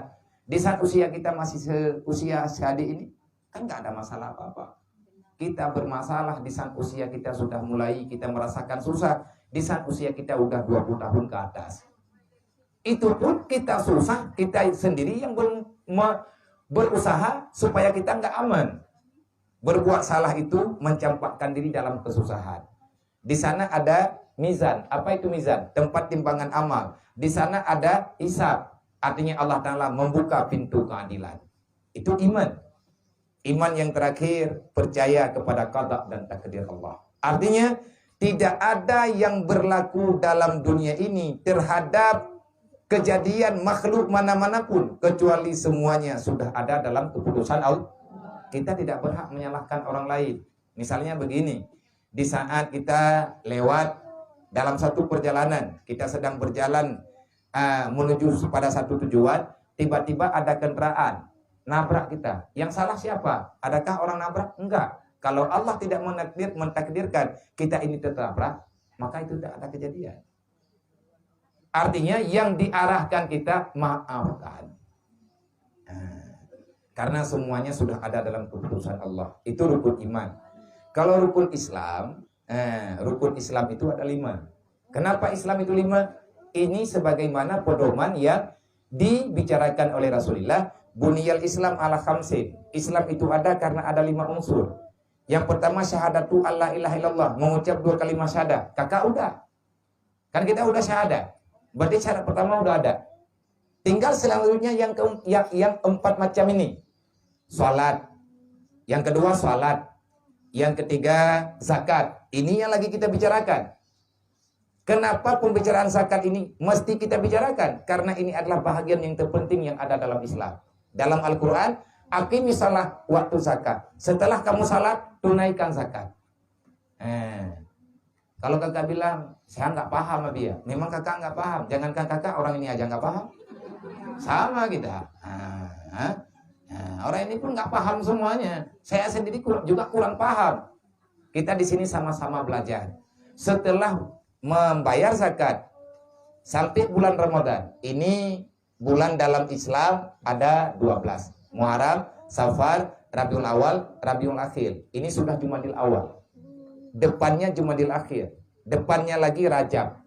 Di saat usia kita masih usia seadik ini, kan enggak ada masalah apa-apa. Kita bermasalah di saat usia kita sudah mulai kita merasakan susah. Di saat usia kita udah 20 tahun ke atas. Itu pun kita susah, kita sendiri yang berusaha supaya kita enggak aman. Berbuat salah itu mencampakkan diri dalam kesusahan. Di sana ada mizan. Apa itu mizan? Tempat timbangan amal. Di sana ada hisab. Artinya Allah Ta'ala membuka pintu keadilan. Itu iman. Iman yang terakhir, percaya kepada qada dan takdir Allah. Artinya, tidak ada yang berlaku dalam dunia ini terhadap kejadian makhluk mana-mana pun, kecuali semuanya sudah ada dalam keputusan Allah. Kita tidak berhak menyalahkan orang lain. Misalnya begini, di saat kita lewat dalam satu perjalanan, kita sedang berjalan menuju pada satu tujuan, tiba-tiba ada kendaraan nabrak kita. Yang salah siapa? Adakah orang nabrak? Enggak. Kalau Allah tidak mentakdirkan kita ini tertabrak, maka itu tidak ada kejadian. Artinya yang diarahkan kita maafkan. Karena semuanya sudah ada dalam keputusan Allah. Itu rukun iman. Kalau rukun Islam itu ada 5. Kenapa Islam itu 5? Ini sebagaimana pedoman yang dibicarakan oleh Rasulullah. Buniyal Islam ala khamsin. Islam itu ada karena ada 5 unsur. Yang pertama syahadatu alla ilaha illallah, mengucap 2 kalimat syahadat. Kakak udah. Kan kita udah syahadat. Berarti syarat pertama udah ada. Tinggal selanjutnya yang 4 macam ini. Salat. Yang kedua salat. Yang ketiga zakat. Ini yang lagi kita bicarakan. Kenapa pembicaraan zakat ini mesti kita bicarakan? Karena ini adalah bahagian yang terpenting yang ada dalam Islam. Dalam Al-Quran, aqimi shalah waktu zakat. Setelah kamu salat, tunaikan zakat. Kalau kakak bilang, saya nggak paham sama dia. Memang kakak nggak paham. Jangankan kakak, orang ini aja nggak paham. Sama kita. Orang ini pun nggak paham semuanya. Saya sendiri juga kurang paham. Kita di sini sama-sama belajar. Setelah membayar zakat sampai bulan Ramadan. Ini bulan dalam Islam ada 12. Muharram, Safar, Rabiul Awal, Rabiul Akhir. Ini sudah Jumadil Awal. Depannya Jumadil Akhir. Depannya lagi Rajab.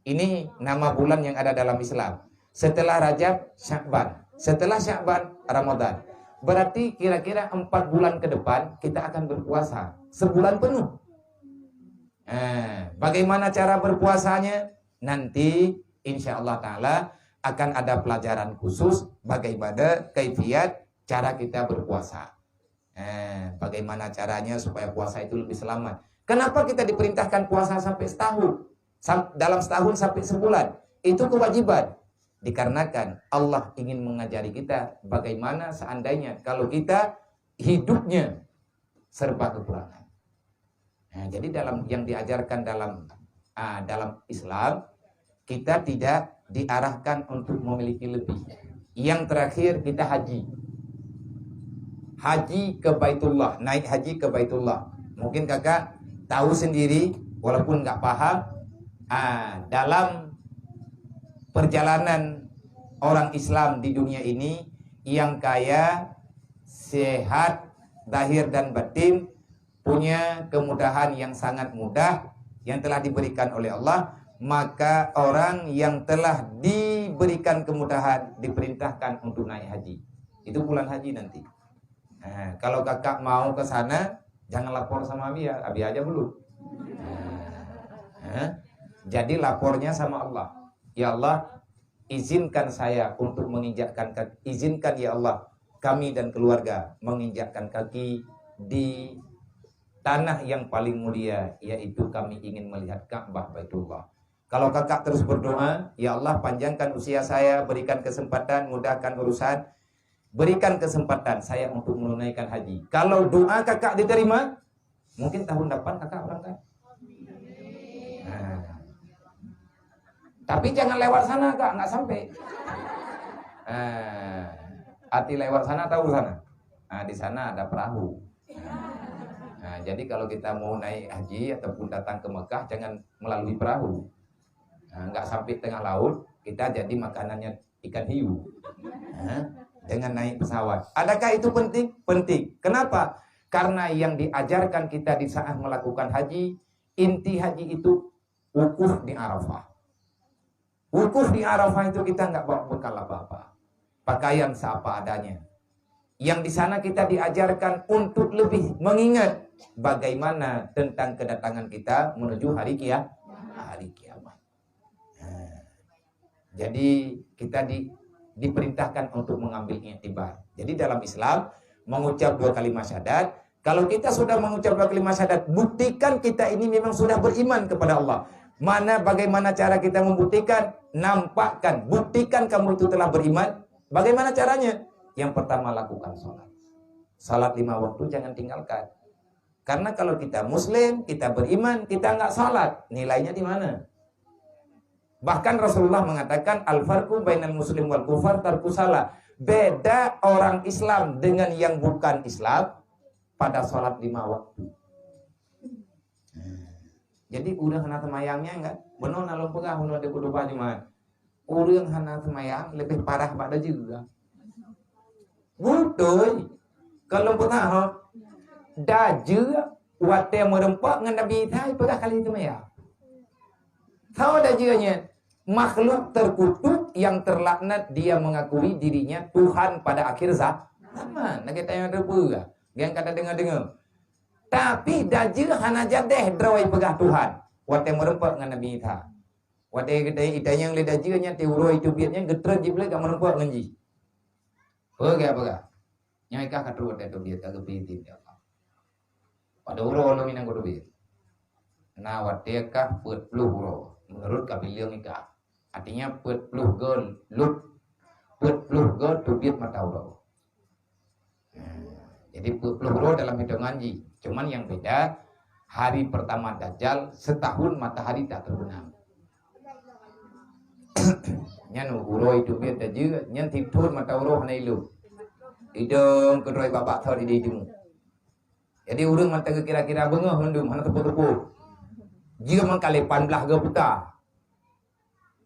Ini nama bulan yang ada dalam Islam. Setelah Rajab, Sya'ban. Setelah Sya'ban, Ramadan. Berarti kira-kira 4 bulan ke depan kita akan berpuasa. Sebulan penuh. Bagaimana cara berpuasanya? Nanti insya Allah Ta'ala akan ada pelajaran khusus bagaimana kaifiat cara kita berpuasa. Bagaimana caranya supaya puasa itu lebih selamat. Kenapa kita diperintahkan puasa sampai setahun? Dalam setahun sampai sebulan. Itu kewajiban. Dikarenakan Allah ingin mengajari kita bagaimana seandainya kalau kita hidupnya serba kekurangan. Jadi dalam yang diajarkan dalam Islam, kita tidak diarahkan untuk memiliki lebih. Yang terakhir kita haji. Haji ke Baitullah, naik haji ke Baitullah. Mungkin kakak tahu sendiri, walaupun nggak paham, dalam perjalanan orang Islam di dunia ini yang kaya, sehat, zahir dan batin, punya kemudahan yang sangat mudah yang telah diberikan oleh Allah, maka orang yang telah diberikan kemudahan diperintahkan untuk naik haji. Itu bulan haji nanti. Kalau kakak mau ke sana, jangan lapor sama Abi ya, Abi aja belum. Jadi lapornya sama Allah. Ya Allah, izinkan saya untuk menginjakkan kaki. Izinkan ya Allah, kami dan keluarga menginjakkan kaki di tanah yang paling mulia, yaitu kami ingin melihat Ka'bah Baitullah. Kalau kakak terus berdoa, ya Allah panjangkan usia saya, berikan kesempatan, mudahkan urusan, berikan kesempatan saya untuk menunaikan haji. Kalau doa kakak diterima, mungkin tahun depan kakak berangkat. Nah, tapi jangan lewat sana kak, nggak sampai. Hati lewat sana tahu sana. Nah, di sana ada perahu. Nah, jadi kalau kita mau naik haji ataupun datang ke Mekah, jangan melalui perahu. Nah, nggak sampai tengah laut, kita jadi makanannya ikan hiu. Nah, dengan naik pesawat. Adakah itu penting? Penting. Kenapa? Karena yang diajarkan kita di saat melakukan haji, inti haji itu wukuf di Arafah. Wukuf di Arafah itu kita nggak bawa bekal apa-apa. Pakaian seapa adanya. Yang di sana kita diajarkan untuk lebih mengingat bagaimana tentang kedatangan kita menuju hari kiamat. Nah, jadi kita diperintahkan untuk mengambil i'tibar. Jadi dalam Islam mengucap 2 kalimat syahadat. Kalau kita sudah mengucap 2 kalimat syahadat, buktikan kita ini memang sudah beriman kepada Allah. Bagaimana cara kita membuktikan? Nampakkan, buktikan kamu itu telah beriman. Bagaimana caranya? Yang pertama, lakukan sholat. Sholat 5 waktu jangan tinggalkan. Karena kalau kita muslim, kita beriman, kita nggak sholat, nilainya di mana? Bahkan Rasulullah mengatakan al-farqu bainal muslim wal kufar tarku salah. Beda orang Islam dengan yang bukan Islam pada sholat 5 waktu. Jadi udah hana semayangnya enggak? Benar nalung pegah udah ada kudupa cuma. Urang hana semayang lebih parah pada juga. Betul. Kalau pegah daje wate merempak ngan Nabi Isa pegah kali itu maya. Tahu dajenya makhluk terkutuk yang terlaknat dia mengakui dirinya Tuhan pada akhir zaman. Nak kita yang rebu yang kata dengar-dengar. Tapi daje hana jadeh drawai pegah Tuhan. Wate merempak ngan Nabi Isa. Wate kita yang le dajenya ti uroi tu biatnya getra jible ka merempak nganji. Pegah. Nyai kah katu wate tu biat agak pitin dia. Pada uro lo minang kudu biat. Nah wate kah put puluh uro. Menurut kabiliang nikah. Artinya put puluh gol lut. Put puluh gol tu biat mata uro. Jadi 20 uro dalam hitungan haji. Cuman yang beda, hari pertama Dajjal setahun matahari tak terbenam. Nyan uro itu beda juga, nyan tipur mata uro hana ilu. Hidung kedoi babak thau di hidung. Jadi urang mata kira-kira bengah mendum hana tepu-tepu. Jika mengkali 18 ke puta.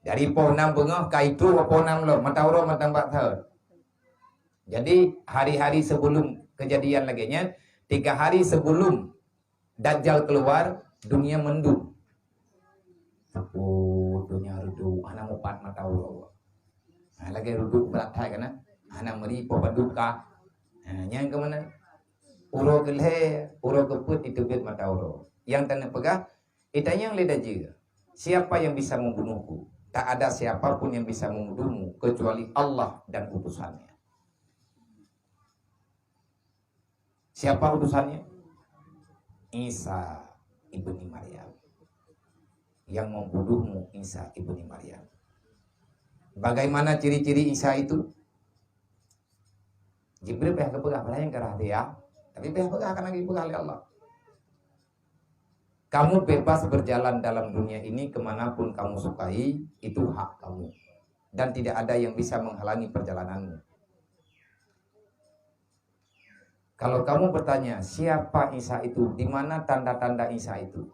Dari pohon 6 bengah ka itu pohon 6 lo mata uro mata bak thau. Jadi hari-hari sebelum kejadian laginya 3 hari sebelum Dajjal keluar, dunia mendung. Dunia rudu, anak mupat mata Allah. Nah, lagi rudu beratai kan? Anak meri popaduka. Nah, yang ke mana? Uro kelhe, uro keput itu bit mata uro. Yang tanah pegah, itanya yang leda juga. Siapa yang bisa membunuhku? Tak ada siapapun yang bisa membunuhmu kecuali Allah dan utusannya. Siapa utusannya? Isa ibni Maryam. Yang membunuhmu Isa ibni Maryam. Bagaimana ciri-ciri Isa itu? Jibril pihak kepegah yang kerah dia, tapi pihak kepegah akan lagi pegah oleh Allah. Kamu bebas berjalan dalam dunia ini kemanapun kamu sukai, itu hak kamu. Dan tidak ada yang bisa menghalangi perjalananmu. Kalau kamu bertanya, siapa Isa itu? Di mana tanda-tanda Isa itu?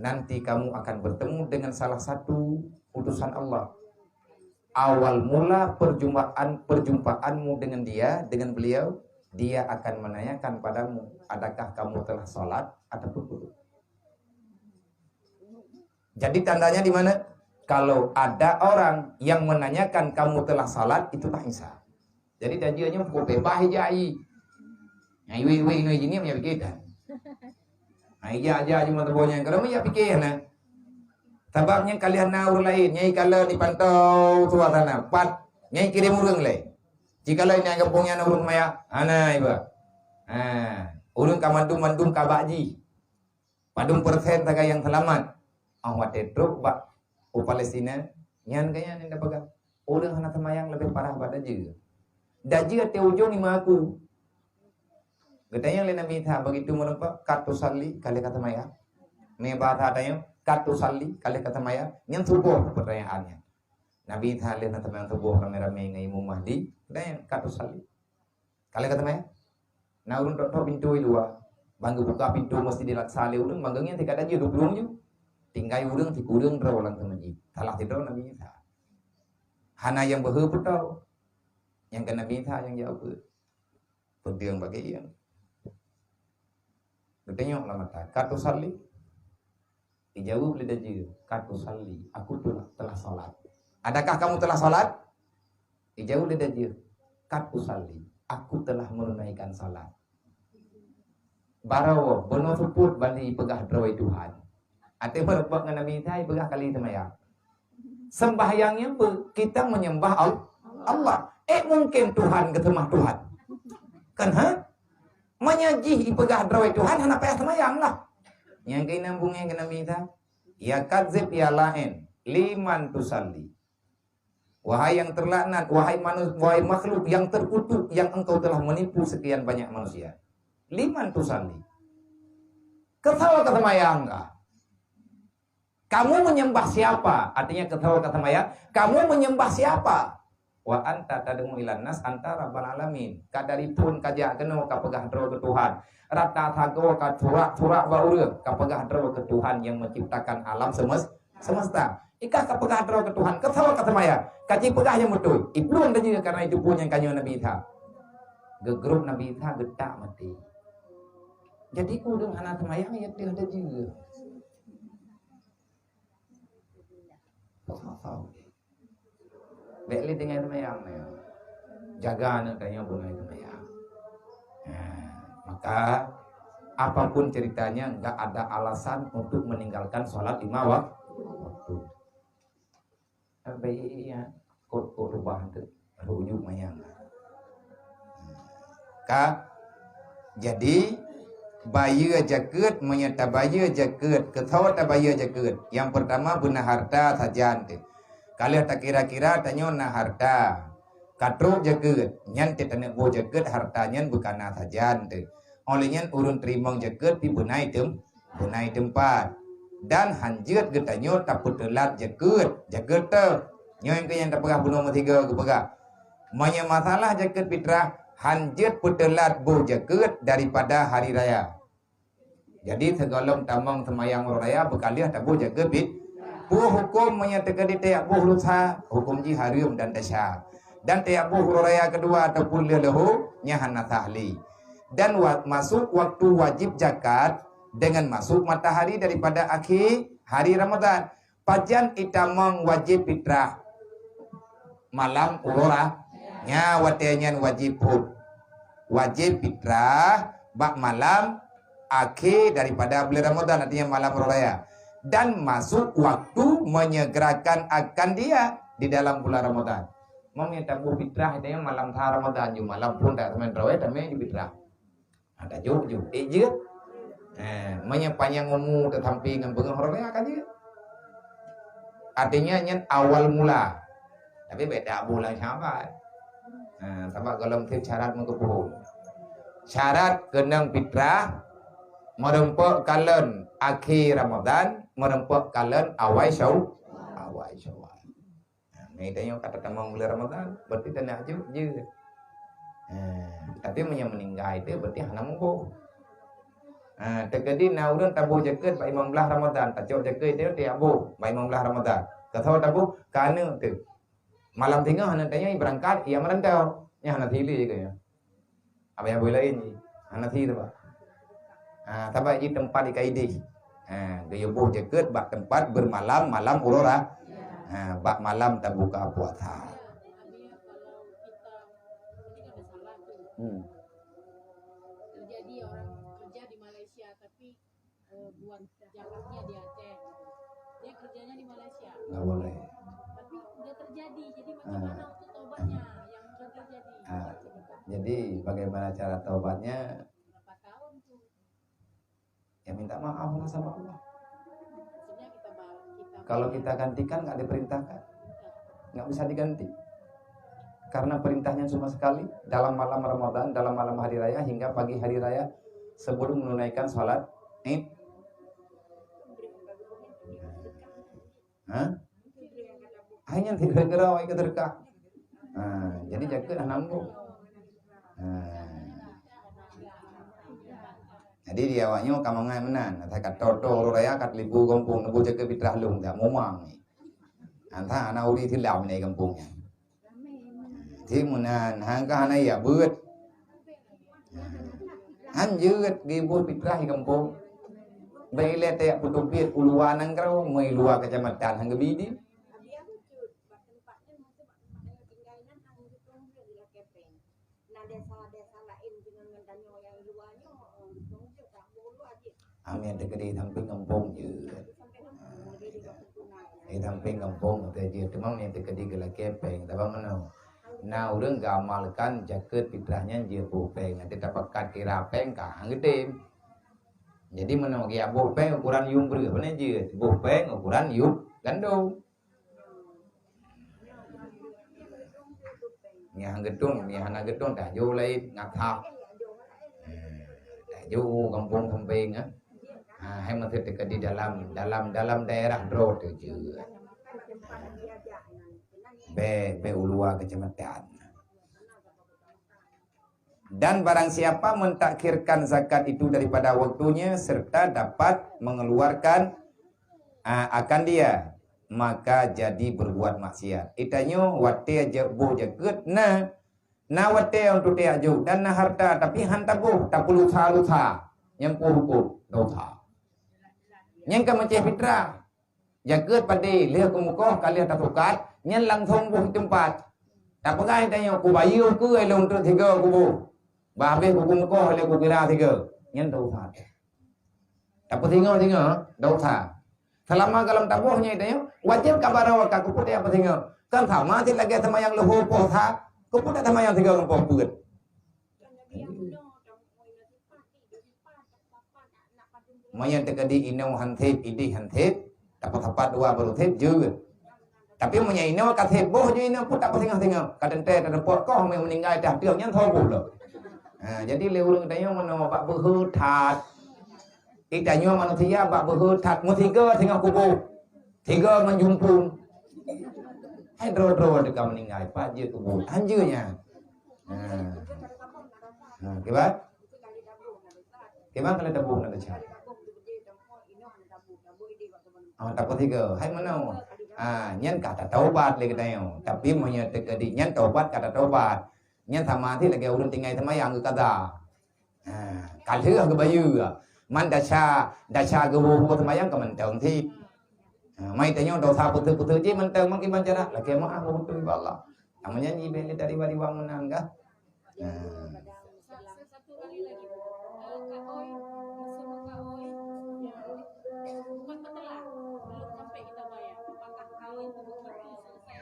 Nanti kamu akan bertemu dengan salah satu utusan Allah. Awal mula perjumpaanmu dengan beliau, dia akan menanyakan padamu, adakah kamu telah sholat ataupun belum? Jadi tandanya di mana? Kalau ada orang yang menanyakan kamu telah sholat, itulah Isa. Jadi dajiannya pukul bebah hijai. Nah, iwi ini gini punya pikiran. Nah, aja cuma terbonya. Kalau punya pikiran, sebabnya kalian naur lain. Nyai kalau dipantau suasana, nyai kirim urang lain. Jika lain yang kampungnya naurun maya, ana iba. Urang kamandum kabakji. Padum persen taga yang selamat. wate drop ba Palestina nyan kaya nenda pegang orang hana temayang lebih parah pada je daji ate ujung ni aku getanya le nabi tha begitu menapa katu salli kali kata maya me bahasa tanya katu salli kali kata maya nyan subuh pertanyaannya nabi tha le na temayang subuh rame-rame ngai Imam Mahdi dan katu salli kali kata maya na urun tok pintu ilua bangga buka pintu mesti dilaksale urang bangganya tidak ada je 20 je tinggal urang ti kurang rawalan temanji salah tidak nabi tha hana yang berhubung tau yang kena nabi tha yang jauh penting bagi yang bertanya mata katu salli dijawab lidah je katu salli aku telah salat adakah kamu telah salat dijawab lidah je katu salli aku telah menunaikan salat barawo benar sebut bani pegah drawai Tuhan ate berbak dengan nabi tha pegah kali temayang sembahyangnya kita menyembah Allah mungkin Tuhan ketemu Tuhan kan menyaji ipegah drawai Tuhan hana payah semayang lah yang kini nambungnya kena minta ya kadzib ya lain liman tusalli wahai yang terlaknat wahai makhluk yang terkutuk yang engkau telah menipu sekian banyak manusia liman tusalli ketawa kata mayang kamu menyembah siapa artinya ketawa kata mayang kamu menyembah siapa wa anta tad'u ilan nas anta rabbal alamin kadaripun kaja kena ka pegah dro ke Tuhan rata thago ka turak ba urang ka pegah dro ke Tuhan yang menciptakan alam semesta ikah ka pegah dro ke Tuhan ketawa kata maya kaji pegah yang betul ibnu dan juga karena itu pun yang kanyo nabi tha gegrup nabi tha getak mati jadi kudung anak temayang ya dia ada juga tahu Beli dengan temayang jaga anak kayaknya bunga temayang maka apapun ceritanya nggak ada alasan untuk meninggalkan sholat 5 waktu ya kot rubah itu rujuk mayang jadi bayi jaket menyata bayi jaket ketawa tak bayi jaket yang pertama benar harta saja kalau tak kira-kira tanya na harta katruk jaket nyan tetanek bo jaket hartanya bukan na sajan olehnya urun terimang jaket di benai tempat dan hanjut getanyo tak putelat jaket tu nyo yang tak pegah bunuh tiga ke pegah manya masalah jaket fitrah hanjut putelat bo jaket daripada hari raya jadi segala tamang semayang raya bekali tak bo jaket hukum menyatakan tiap buh lusa hukum ji harim dan dasya dan tiap buh raya kedua ataupun lelahu nyahana tahli dan masuk waktu wajib zakat dengan masuk matahari daripada akhir hari Ramadan pajan itamang wajib fitrah malam urora nya watenyan wajib fitrah bak malam akhir daripada bulan Ramadan artinya malam raya dan masuk waktu menyegerakan akan dia di dalam bulan Ramadan. Meminta bu fitrah itu yang malam thar Ramadan ju malam pun tak teman rawat tapi di fitrah. Ada jauh je. Menyepanyang ngomong tetampi dengan bengang raya kan dia. Artinya nyen awal mula. Tapi beda bulan Syaban. Tambah kalau syarat mengkepuh. Syarat kenang fitrah merempok kalen akhir Ramadan merempok kalen awal Syawal. Ini tanya kata tamang bulan Ramadan berarti tanah je. Tapi meninggal itu berarti hana mungko. Terjadi naurun tabu jaket bai 15 Ramadan, tajuk jaket itu tiabu bai 15 Ramadan. Kata tabu kana tu. Malam tengah hana tanya berangkat ia merantau. Nya hana tili je ya. Apa yang boleh ini? Hana tili tu. Sampai di tempat di kaidih. Gaya buh jaket bak tempat bermalam malam urora. Bak malam tak buka puasa. Terjadi orang kerja di Malaysia tapi buat zakatnya di Aceh. Dia kerjanya di Malaysia. Nggak boleh. Tapi udah terjadi. Jadi bagaimana untuk tobatnya yang sudah terjadi? Jadi bagaimana cara taubatnya? Berapa tahun tuh? Ya minta maaf lah sama Allah. Maksudnya kita Kalau kita gantikan nggak diperintahkan, nggak bisa diganti. Karena perintahnya cuma sekali dalam malam Ramadan, dalam malam hari raya hingga pagi hari raya sebelum menunaikan sholat Id. Hanya tidak gerawai keterkah. Jadi jaga nambung. Jadi dia awaknya kamangai menan, kata toto raya kat libu kampung nebu jaga fitrah lung tak momang ni. Antah anak uri tilam ni kampungnya. Thì munan hangga hanai ya beut. Han jeut gi bot fitrah kampung. Baile te putupiet uluanan kau mai luar kecamatan hangga bidi. Amin tegedi samping kampung je. Samping kampung te je cuma yang tegedi gela kepeng tapi mana. Nah urang gamalkan jaket fitrahnya je bopeng nanti dapat kira peng ka gede. Jadi mana dia bopeng ukuran yung ber mana je bopeng ukuran yung gandum. Nhà gedung dah jo lain ngathap. Dah jo kampung samping hai masih dekat di dalam daerah road je. Be ulua kecamatan. Dan barang siapa mentakhirkan zakat itu daripada waktunya serta dapat mengeluarkan akan dia, maka jadi berbuat maksiat. Itanyo wate bo jaket na wate untuk dia aju dan na harta tapi hantabu tak perlu lusa yang hukum dosa. Yang kemaceh fitrah jaket padi lihat kumukoh kalian tak sukat nhân lăng thông buông tempat. Tak pakai tanya ku bayu ku elong tu tiga ku. Babe ku kumukoh le ku kira tiga. Nhân dosa. Tak tinggal dosa. Selama kalam tabuhnya tanya wajib kabarawa ka ku putih apa tinggal. Kan sama ti lagi sama yang leho poh tha. Ku putih sama yang tiga poh puget. Mayan tekadi inau hantip idi hantip dapat tepat dua baru tip juga. Tapi punya inau kat heboh je inau pun tak tengah-tengah. Kadang teh ada pot kau yang meninggal dah dia yang tahu pula. Jadi le urang tanya mana bak berhutat. Itanya manusia bak berhutat mu tiga tengah kubur. Tiga menjumpun. Hai dro-dro dekat meninggal pak je kubur. Anjurnya. Kibat? Kibat kalau tabung ada cak. Tak tiga. Hai mana? Nhân kata taubat lagi tayo. Tapi punya tekadi nhân taubat kata taubat. Nhân sama ti lagi urang tinggal sama yang kata. Kalih ke bayu. Man dasha ke bubu sama yang kementang ti. Mai tanyo dosa putu-putu je mentang mang iban cara. Lagi mah aku putu Allah. Namanya ni beli dari wariwang menang kah? Satu kali lagi. Kaoi semua kaoi bukan petelah belum sampai kita bayar. Apakah kalau itu begitu selesai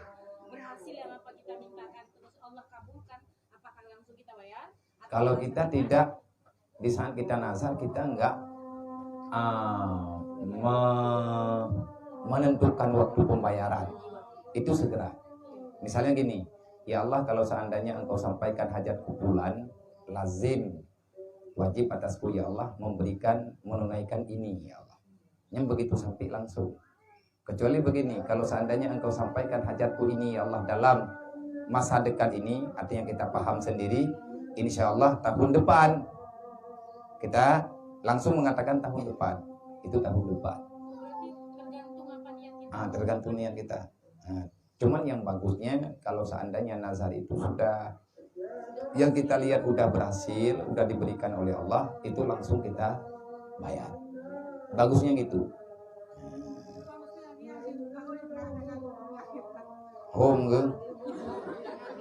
berhasil yang apa kita mintakan terus Allah kabulkan, apakah langsung kita bayar? Kalau kita tidak di saat kita nazar kita enggak menentukan waktu pembayaran itu segera. Misalnya gini, ya Allah kalau seandainya engkau sampaikan hajatku bulan, lazim wajib atasku ya Allah menunaikan ini ya Allah. Yang begitu sampai langsung. Kecuali begini, kalau seandainya engkau sampaikan hajatku ini ya Allah dalam masa dekat ini, artinya kita paham sendiri, insya Allah tahun depan kita langsung mengatakan tahun depan, itu tahun depan. Tergantung niat kita. Cuman yang bagusnya kalau seandainya nazar itu sudah yang kita lihat udah berhasil, udah diberikan oleh Allah, itu langsung kita bayar. Bagusnya gitu. Enggak.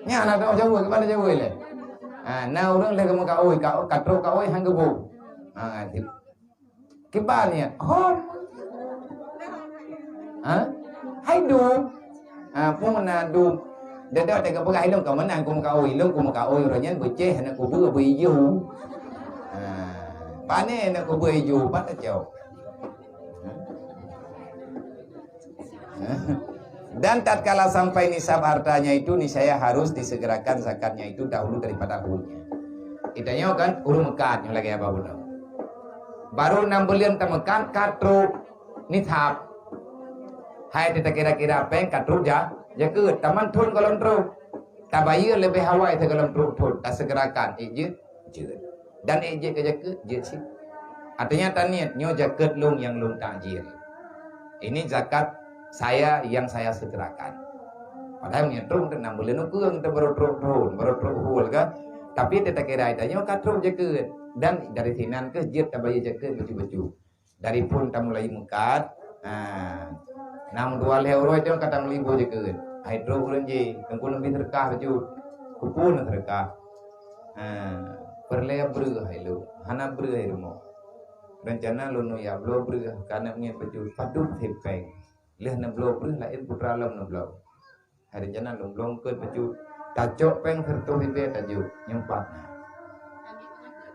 Nya anak tahu jauh gimana jauh le. Nah orang lagi mau kau katro kau hang gebu. Kibarnya. Hai du. Pun na du. Dia tega pakai long kau mana aku mau kau rồi nhân bece anak aku bữa biju. Pane anak aku biju pat jauh. Dan tatkala sampai nisab hartanya itu niscaya harus disegerakan zakatnya itu dahulu daripada urutnya. Itanya kan urut mekat yang lagi apa pun. Baru 6 bulan temekan katru nisab. Hai kita kira-kira peng katru ja ket taman tun kolom tru. Tabayi lebih hawai te kolom tun tak segerakan ije. Dan ije ke ket je sih. Artinya taniat nyo jaket lung yang lung takjir. Ini zakat saya yang saya segerakan. Padahal nyetrung ke 6 bulan ukung te baru hul kan. Tapi kita kira itanya katru jaket dan dari sinan ke jir tabayi jaket baju-baju. Dari pun ta mulai mekat. Nam 2 euro itu kata melibu jaket. Hydro bulan je, kengkun lebih terkah baju. Kupun terkah. Perlea beruh hailu, hana beruh hailu. Rencana lono ya blo beruh karena ingin baju padut hepeng. Leh na blo beruh lain putra lam na blo. Hari rencana long long ke baju tacok peng sertu hibe taju nyempat.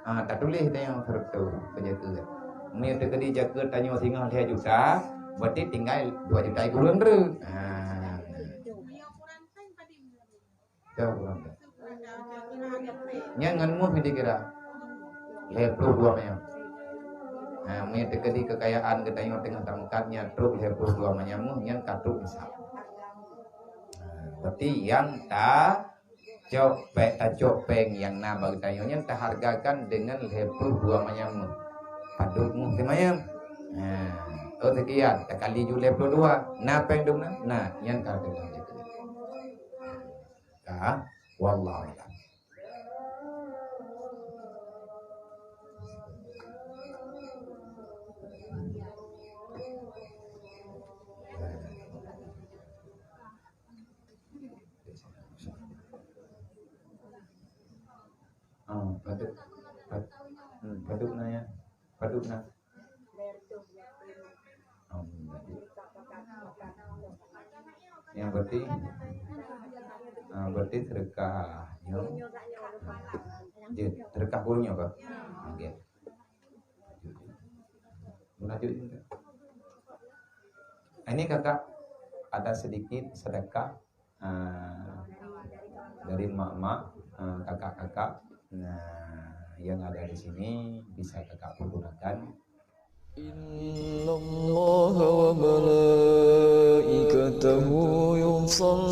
Tak tulis dia yang sertu penjaga. Ni terkedi jaga tanya singa 2 juta, berarti tinggal 2 juta kurang ru. Jauh kurang. Nya nganmu pidi kira. 22 nya. Ni terkedi kekayaan kita yang tengah tamkatnya truk 22 manyamu yang katruk misal. Berarti yang tak copeng yang nama kita yang terhargakan dengan 22 manyamu. Padukmu semayam. Sekian kali ju 22. Nah pengdum nah yang hargakan itu. Wallahu a'lam. Paduk nanya, paduk na. Yang berarti sedekah, sedekah punya apa? Oke. Lanjut. Ini kakak ada sedikit sedekah dari mak-mak, kakak-kakak. Yang ada di sini bisa kakak gunakan. Innallaha wa malaikatahu yusholluna